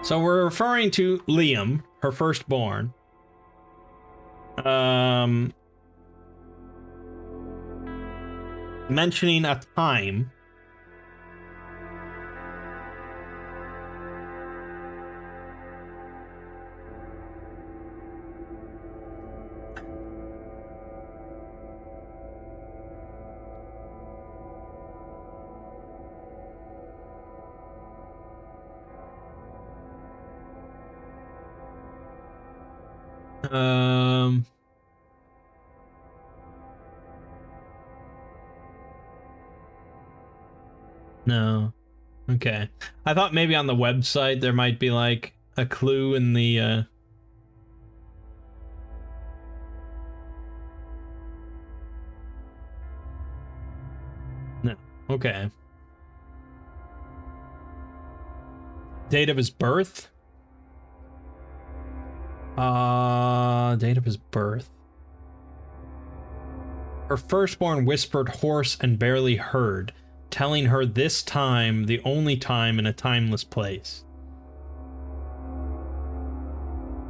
So we're referring to Liam, her firstborn. Mentioning a time. No. Okay. I thought maybe on the website there might be like a clue in the No. Okay. Date of his birth? Date of his birth. Her firstborn whispered hoarse and barely heard, telling her this time, the only time in a timeless place.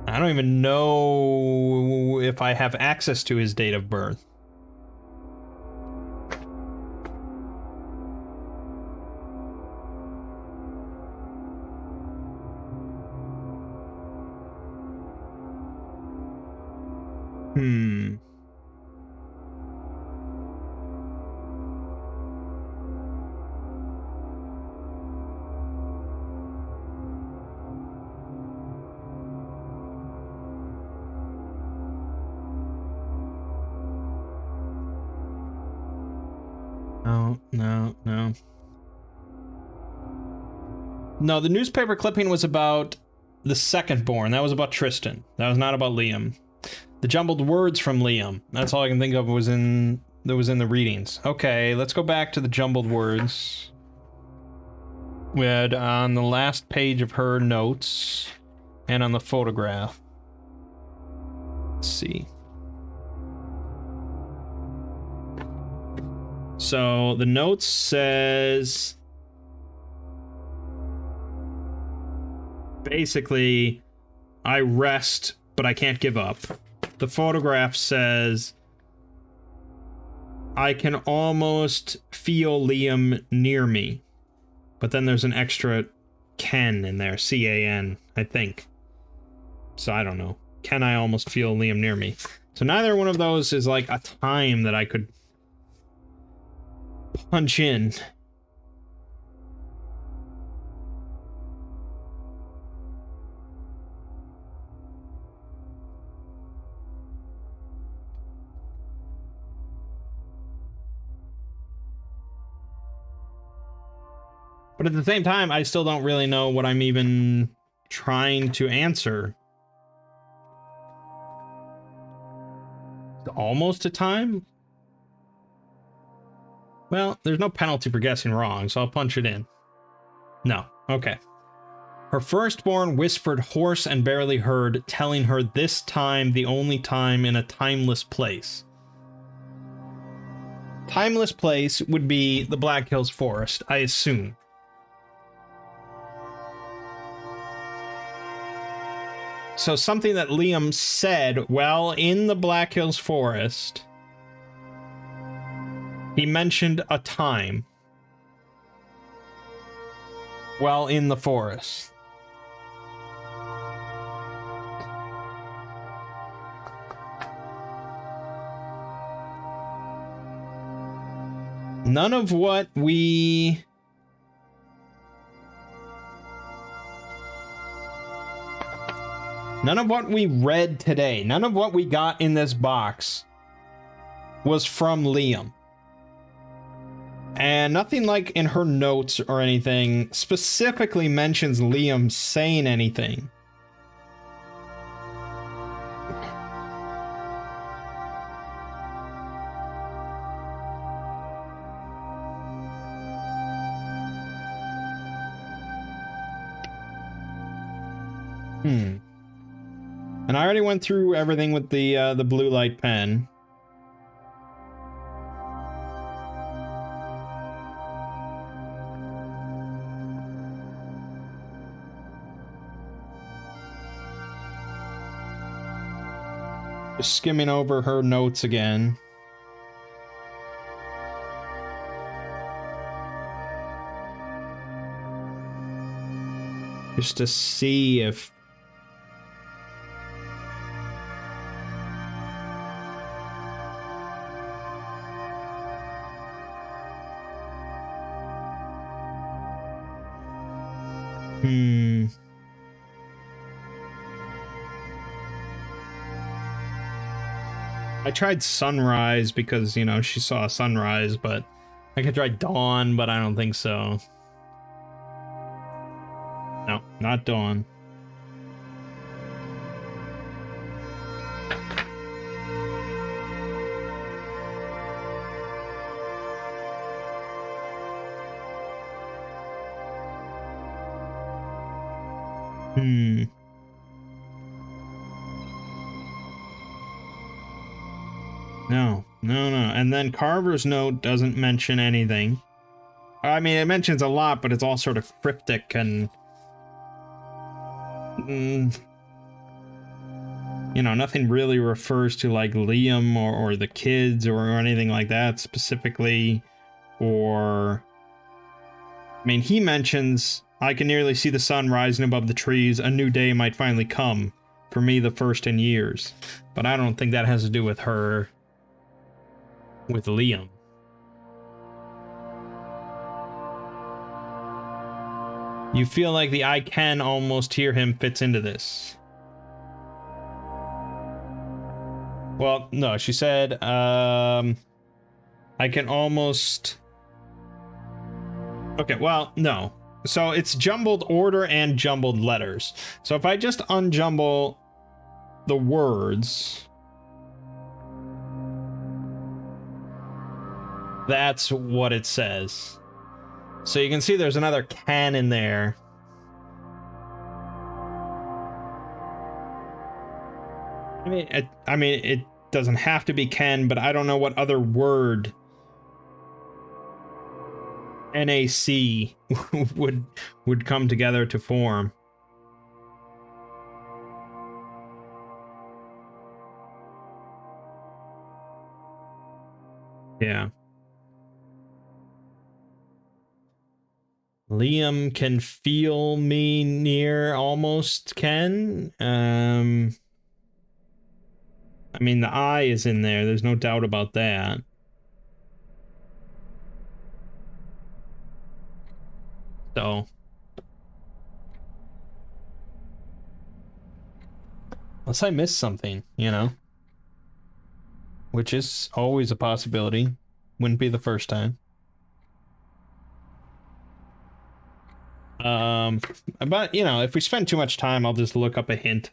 I don't even know if I have access to his date of birth. No. No, the newspaper clipping was about the second born. That was about Tristan. That was not about Liam. The jumbled words from Liam. That's all I can think of was in the readings. Okay, let's go back to the jumbled words. We had on the last page of her notes and on the photograph. Let's see. So the notes says basically, I rest, but I can't give up. The photograph says, I can almost feel Liam near me. But then there's an extra can in there, C-A-N, I think. So I don't know. Can I almost feel Liam near me? So neither one of those is like a time that I could punch in. But at the same time, I still don't really know what I'm even trying to answer. Almost a time? Well, there's no penalty for guessing wrong, so I'll punch it in. No. Okay. Her firstborn whispered hoarse and barely heard, telling her this time the only time in a timeless place. Timeless place would be the Black Hills Forest, I assume. So something that Liam said while in the Black Hills Forest. He mentioned a time while in the forest. None of what we read today, none of what we got in this box was from Liam. And nothing like in her notes or anything specifically mentions Liam saying anything. And I already went through everything with the blue light pen. Just skimming over her notes again. Just to see if I tried sunrise because, you know, she saw a sunrise, but I could try dawn, but I don't think so. No, not dawn. Hmm. No, no, no. And then Carver's note doesn't mention anything. I mean, it mentions a lot, but it's all sort of cryptic and... you know, nothing really refers to, like, Liam or the kids or anything like that specifically. Or... I mean, he mentions, I can nearly see the sun rising above the trees. A new day might finally come. For me, the first in years. But I don't think that has to do with her... with Liam. You feel like the I can almost hear him fits into this. Well, no, she said, I can almost... Okay, well, no. So it's jumbled order and jumbled letters. So if I just unjumble the words... that's what it says. So you can see there's another can in there. I mean, it doesn't have to be Ken, but I don't know what other word NAC would come together to form. Yeah. Liam can feel me near, almost can. I mean, the I is in there. There's no doubt about that. So. Unless I missed something, you know? Which is always a possibility. Wouldn't be the first time. But, you know, if we spend too much time, I'll just look up a hint.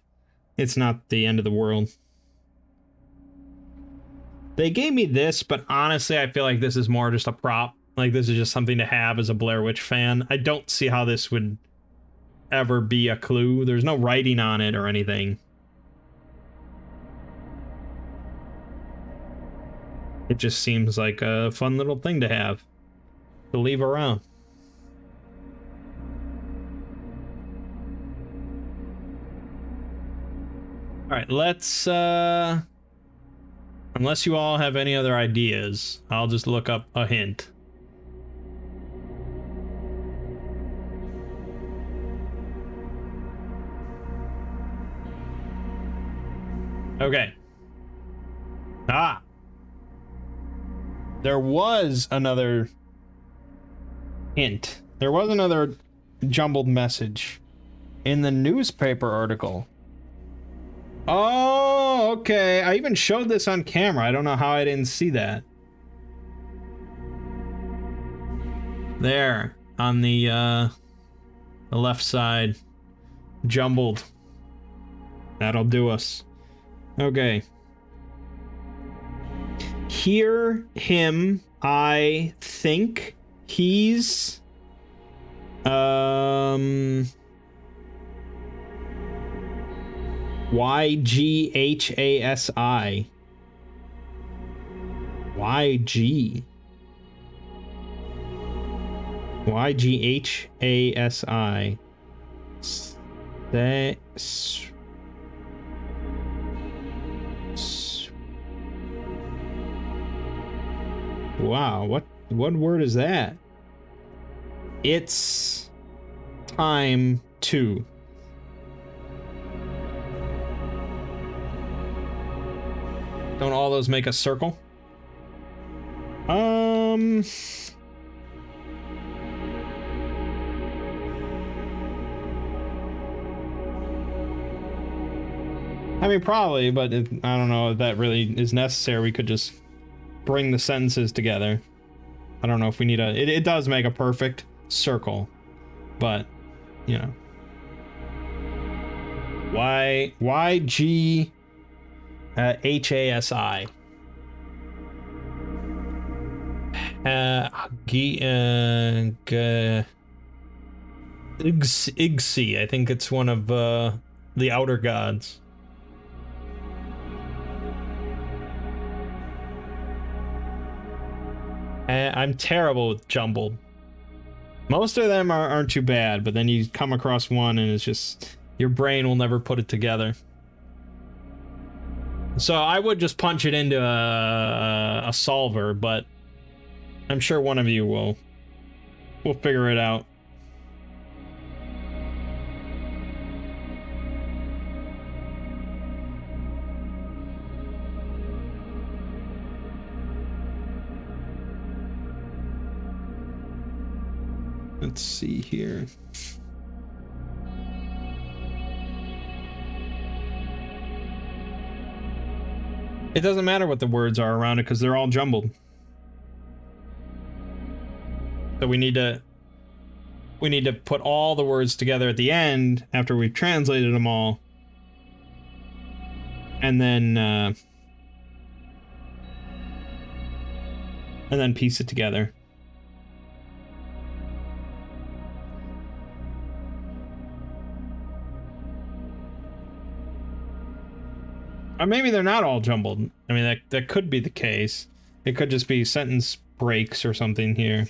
It's not the end of the world. They gave me this, but honestly, I feel like this is more just a prop. Like, this is just something to have as a Blair Witch fan. I don't see how this would ever be a clue. There's no writing on it or anything. It just seems like a fun little thing to have. To leave around. Alright, let's, unless you all have any other ideas, I'll just look up a hint. Okay. Ah! There was another hint. There was another jumbled message in the newspaper article. Oh, okay. I even showed this on camera. I don't know how I didn't see that. There, on the left side. Jumbled. That'll do us. Okay. Hear him, I think he's... YGHASI. YG. YGHASI. Wow, what word is that? It's time to. Don't all those make a circle? I mean, probably, but I don't know if that really is necessary. We could just bring the sentences together. I don't know if we need a... It does make a perfect circle, but, you know. YG... HASI. Igsi. I think it's one of the outer gods. I'm terrible with jumbled. Most of them aren't too bad, but then you come across one and it's just, your brain will never put it together. So I would just punch it into a solver, but I'm sure one of you will figure it out. Let's see here. It doesn't matter what the words are around it because they're all jumbled. So we need to put all the words together at the end after we've translated them all. And then piece it together. Or maybe they're not all jumbled. I mean, that could be the case. It could just be sentence breaks or something here.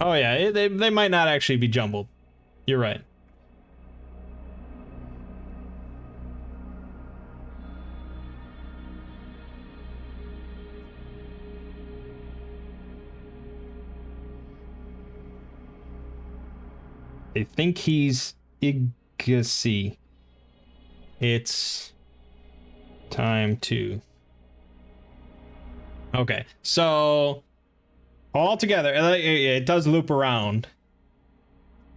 Oh yeah, they might not actually be jumbled. You're right. I think he's Igasi. It's time to... Okay, so all together, it does loop around.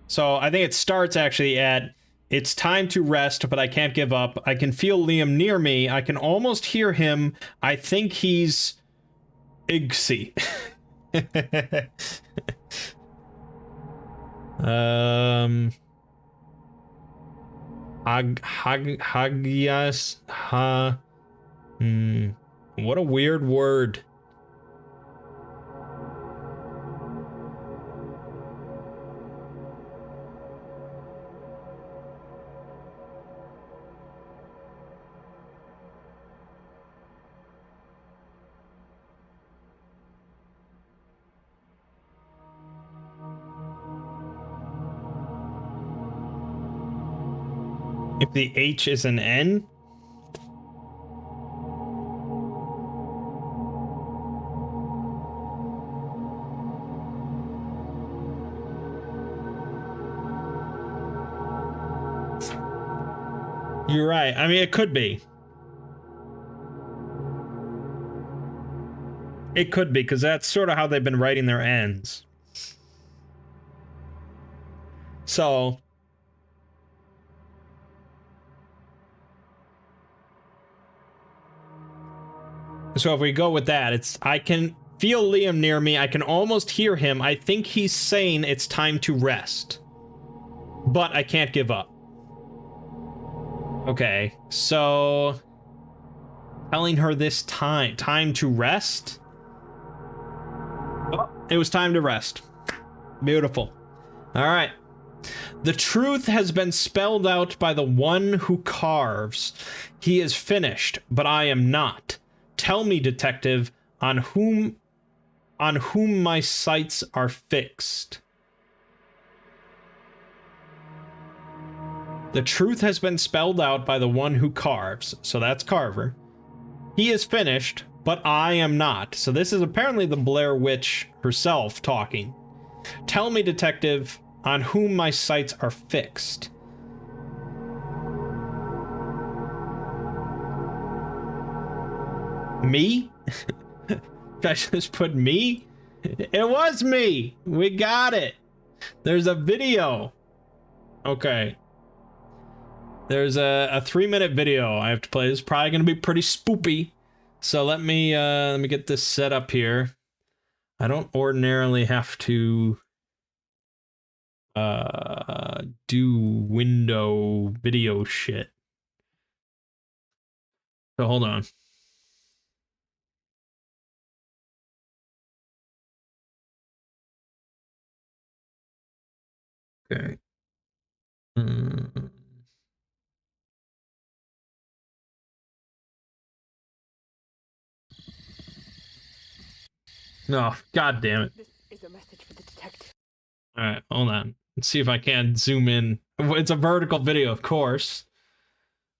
So I think it starts actually at, it's time to rest, but I can't give up. I can feel Liam near me. I can almost hear him. I think he's Igsi. Hagias, what a weird word. If the H is an N? You're right. I mean, it could be. It could be, because that's sort of how they've been writing their N's. So... So if we go with that, it's, I can feel Liam near me. I can almost hear him. I think he's saying it's time to rest. But I can't give up. Okay, so... Telling her this time to rest? Oh, it was time to rest. Beautiful. Alright. The truth has been spelled out by the one who carves. He is finished, but I am not. Tell me, detective, on whom my sights are fixed. The truth has been spelled out by the one who carves, so that's Carver. He is finished, but I am not. So this is apparently the Blair Witch herself talking. Tell me, detective, on whom my sights are fixed. Me? Did I just put me? It was me! We got it! There's a video. Okay. There's a 3-minute video I have to play. This is probably gonna be pretty spoopy. So let me get this set up here. I don't ordinarily have to do window video shit. So hold on. Okay. No, god damn it. This is a message for the detective. Alright, hold on. Let's see if I can zoom in. It's a vertical video, of course.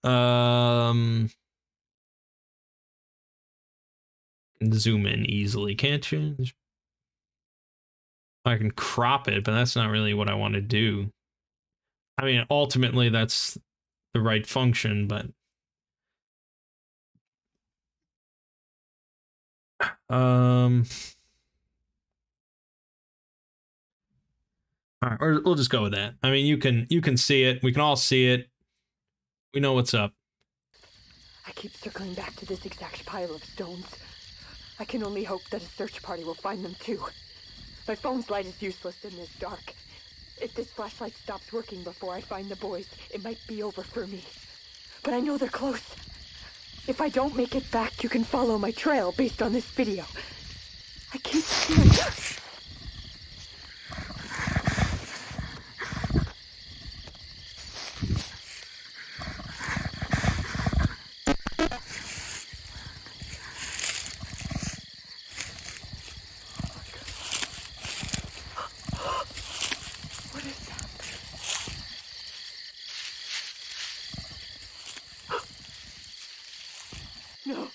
Zoom in easily, can't you? I can crop it, but that's not really what I want to do. I mean, ultimately, that's the right function, but all right, or we'll just go with that. I mean, you can see it. We can all see it. We know what's up. I keep circling back to this exact pile of stones. I can only hope that a search party will find them too. My phone's light is useless in this dark. If this flashlight stops working before I find the boys, it might be over for me. But I know they're close. If I don't make it back, you can follow my trail based on this video. I keep hearing... What is that? No.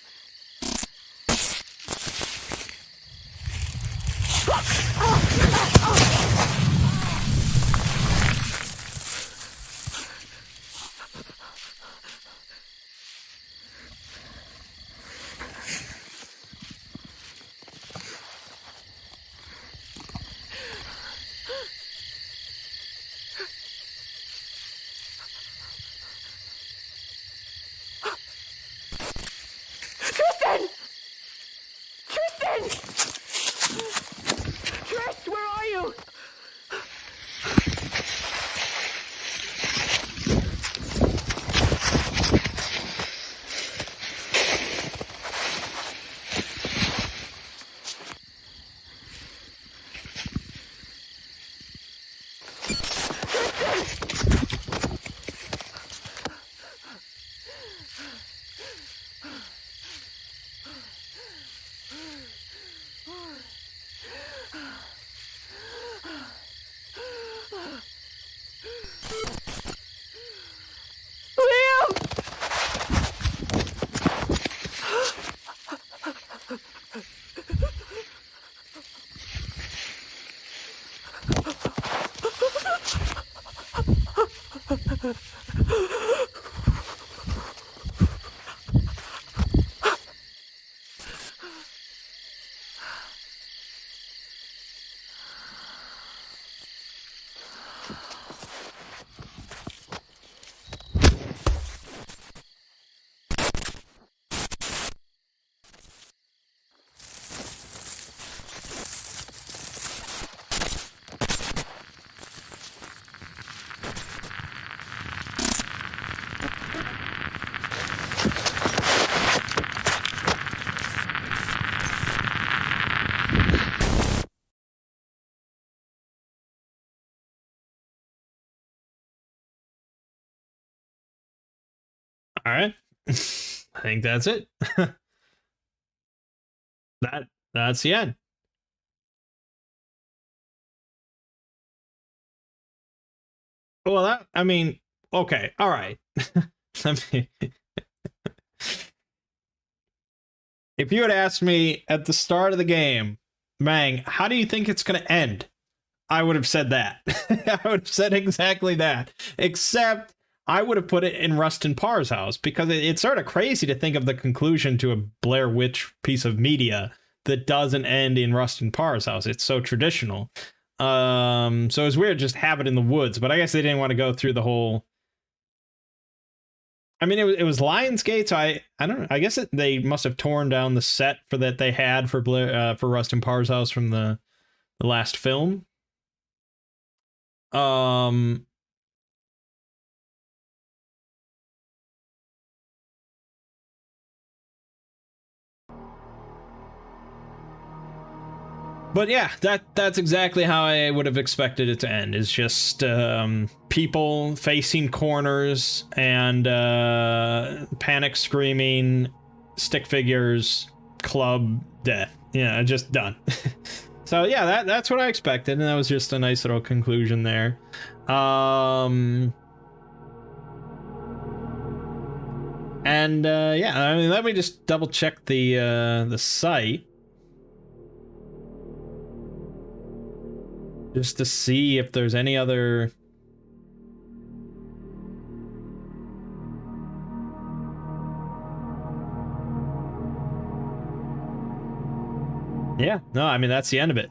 Tristan! Tristan! Tris, where are you? All right. I think that's it. That's the end. Well, I mean, okay, all right. Let me, if you had asked me at the start of the game, Mangg, how do you think it's going to end? I would have said that. I would have said exactly that. Except I would have put it in Rustin Parr's house because it's sort of crazy to think of the conclusion to a Blair Witch piece of media that doesn't end in Rustin Parr's house. It's so traditional. So it's weird just have it in the woods, but I guess they didn't want to go through the whole. I mean, it was Lionsgate, so I don't know. I guess they must have torn down the set for that they had for Blair for Rustin Parr's house from the last film. But But yeah, that's exactly how I would have expected it to end. Is just people facing corners and panic screaming, stick figures, club, death. Yeah, just done. So yeah, that's what I expected, and that was just a nice little conclusion there. And yeah, I mean, let me just double check the site. Just to see if there's any other... Yeah, no, I mean, that's the end of it.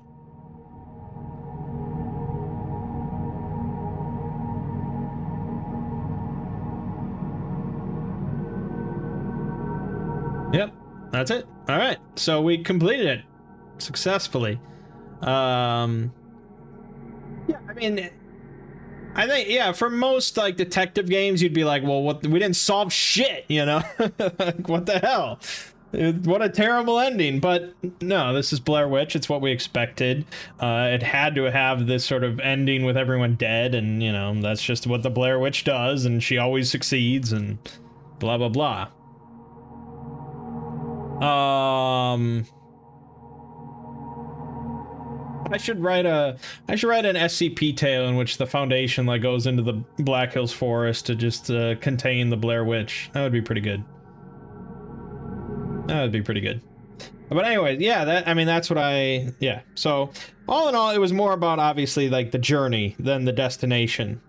Yep, that's it. All right, so we completed it successfully. Yeah, I mean, I think, yeah, for most, like, detective games, you'd be like, well, what, we didn't solve shit, you know? Like, what the hell? What a terrible ending. But no, this is Blair Witch. It's what we expected. It had to have this sort of ending with everyone dead, and, you know, that's just what the Blair Witch does, and she always succeeds, and blah, blah, blah. I should write an SCP tale in which the Foundation like goes into the Black Hills Forest to just contain the Blair Witch. That would be pretty good. That would be pretty good. But anyway, yeah, I mean, that's what yeah. So, all in all, it was more about, obviously, like, the journey than the destination.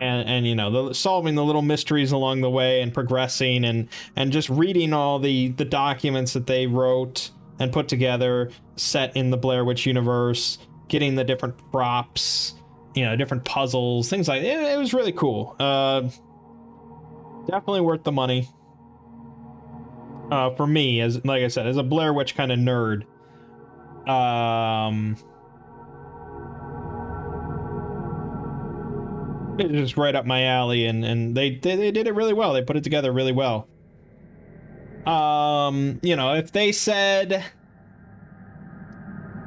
And you know, solving the little mysteries along the way and progressing and just reading all the documents that they wrote and put together, set in the Blair Witch universe, getting the different props, you know, different puzzles, things like that. It was really cool. Definitely worth the money. For me, as like I said, as a Blair Witch kind of nerd. It's just right up my alley, and they did it really well. They put it together really well. You know, if they said,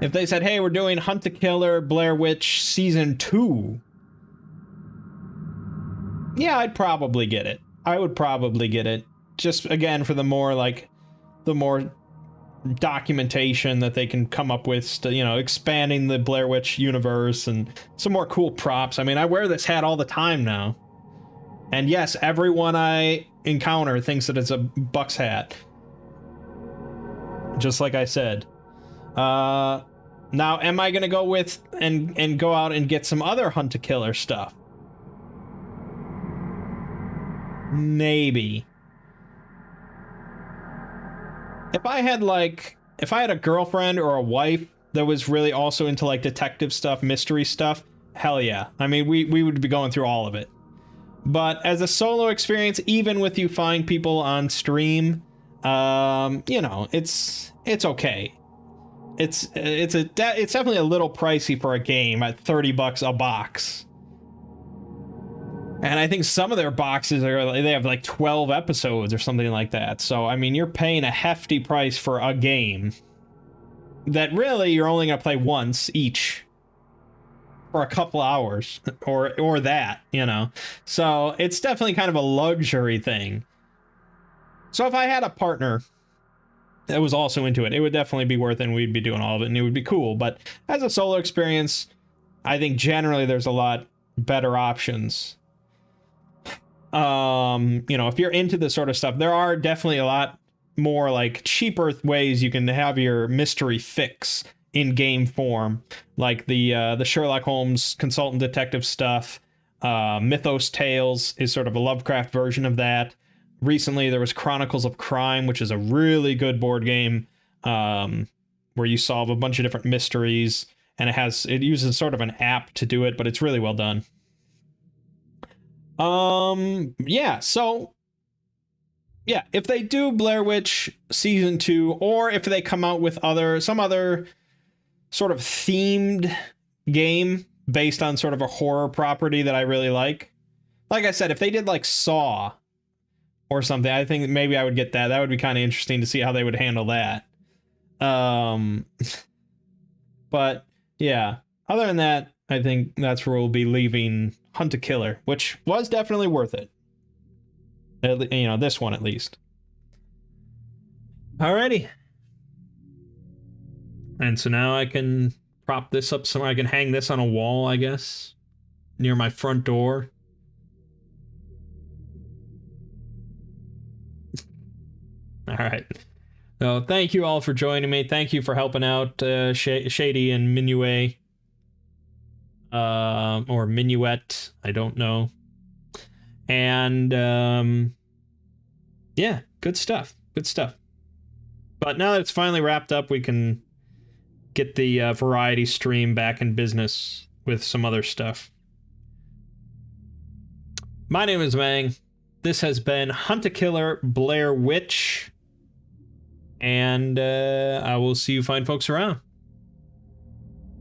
hey, we're doing Hunt the Killer Blair Witch Season 2, yeah, I'd probably get it. I would probably get it. Just, again, for the more documentation that they can come up with, you know, expanding the Blair Witch universe and some more cool props. I mean, I wear this hat all the time now. And yes, everyone I encounter thinks that it's a Bucks hat. Just like I said. Now, am I gonna go with and go out and get some other Hunt a Killer stuff? Maybe. If I had a girlfriend or a wife that was really also into like detective stuff, mystery stuff, hell yeah. I mean, we would be going through all of it. But as a solo experience, even with you find people on stream, you know, it's okay. It's definitely a little pricey for a game at $30 a box. And I think some of their boxes they have like 12 episodes or something like that. So, I mean, you're paying a hefty price for a game that really you're only going to play once each for a couple hours or that, you know. So, it's definitely kind of a luxury thing. So, if I had a partner that was also into it, it would definitely be worth it, and we'd be doing all of it, and it would be cool. But as a solo experience, I think generally there's a lot better options. You know, if you're into this sort of stuff, there are definitely a lot more like cheaper ways you can have your mystery fix in game form, like the Sherlock Holmes consultant detective stuff. Mythos Tales is sort of a Lovecraft version of that. Recently, there was Chronicles of Crime, which is a really good board game where you solve a bunch of different mysteries, and it uses sort of an app to do it, but it's really well done. Yeah, so, yeah, if they do Blair Witch Season 2, or if they come out with some other sort of themed game based on sort of a horror property that I really like I said, if they did like Saw or something, I think maybe I would get that. That would be kind of interesting to see how they would handle that. But yeah, other than that, I think that's where we'll be leaving Hunt a Killer, which was definitely worth it. You know, this one at least. Alrighty. And so now I can prop this up somewhere. I can hang this on a wall, I guess, near my front door. All right. So thank you all for joining me. Thank you for helping out Shady and Minuet. Or Minuet. I don't know. And yeah, good stuff. Good stuff. But now that it's finally wrapped up, we can get the variety stream back in business with some other stuff. My name is Mangg. This has been Hunt a Killer Blair Witch. And I will see you fine folks around.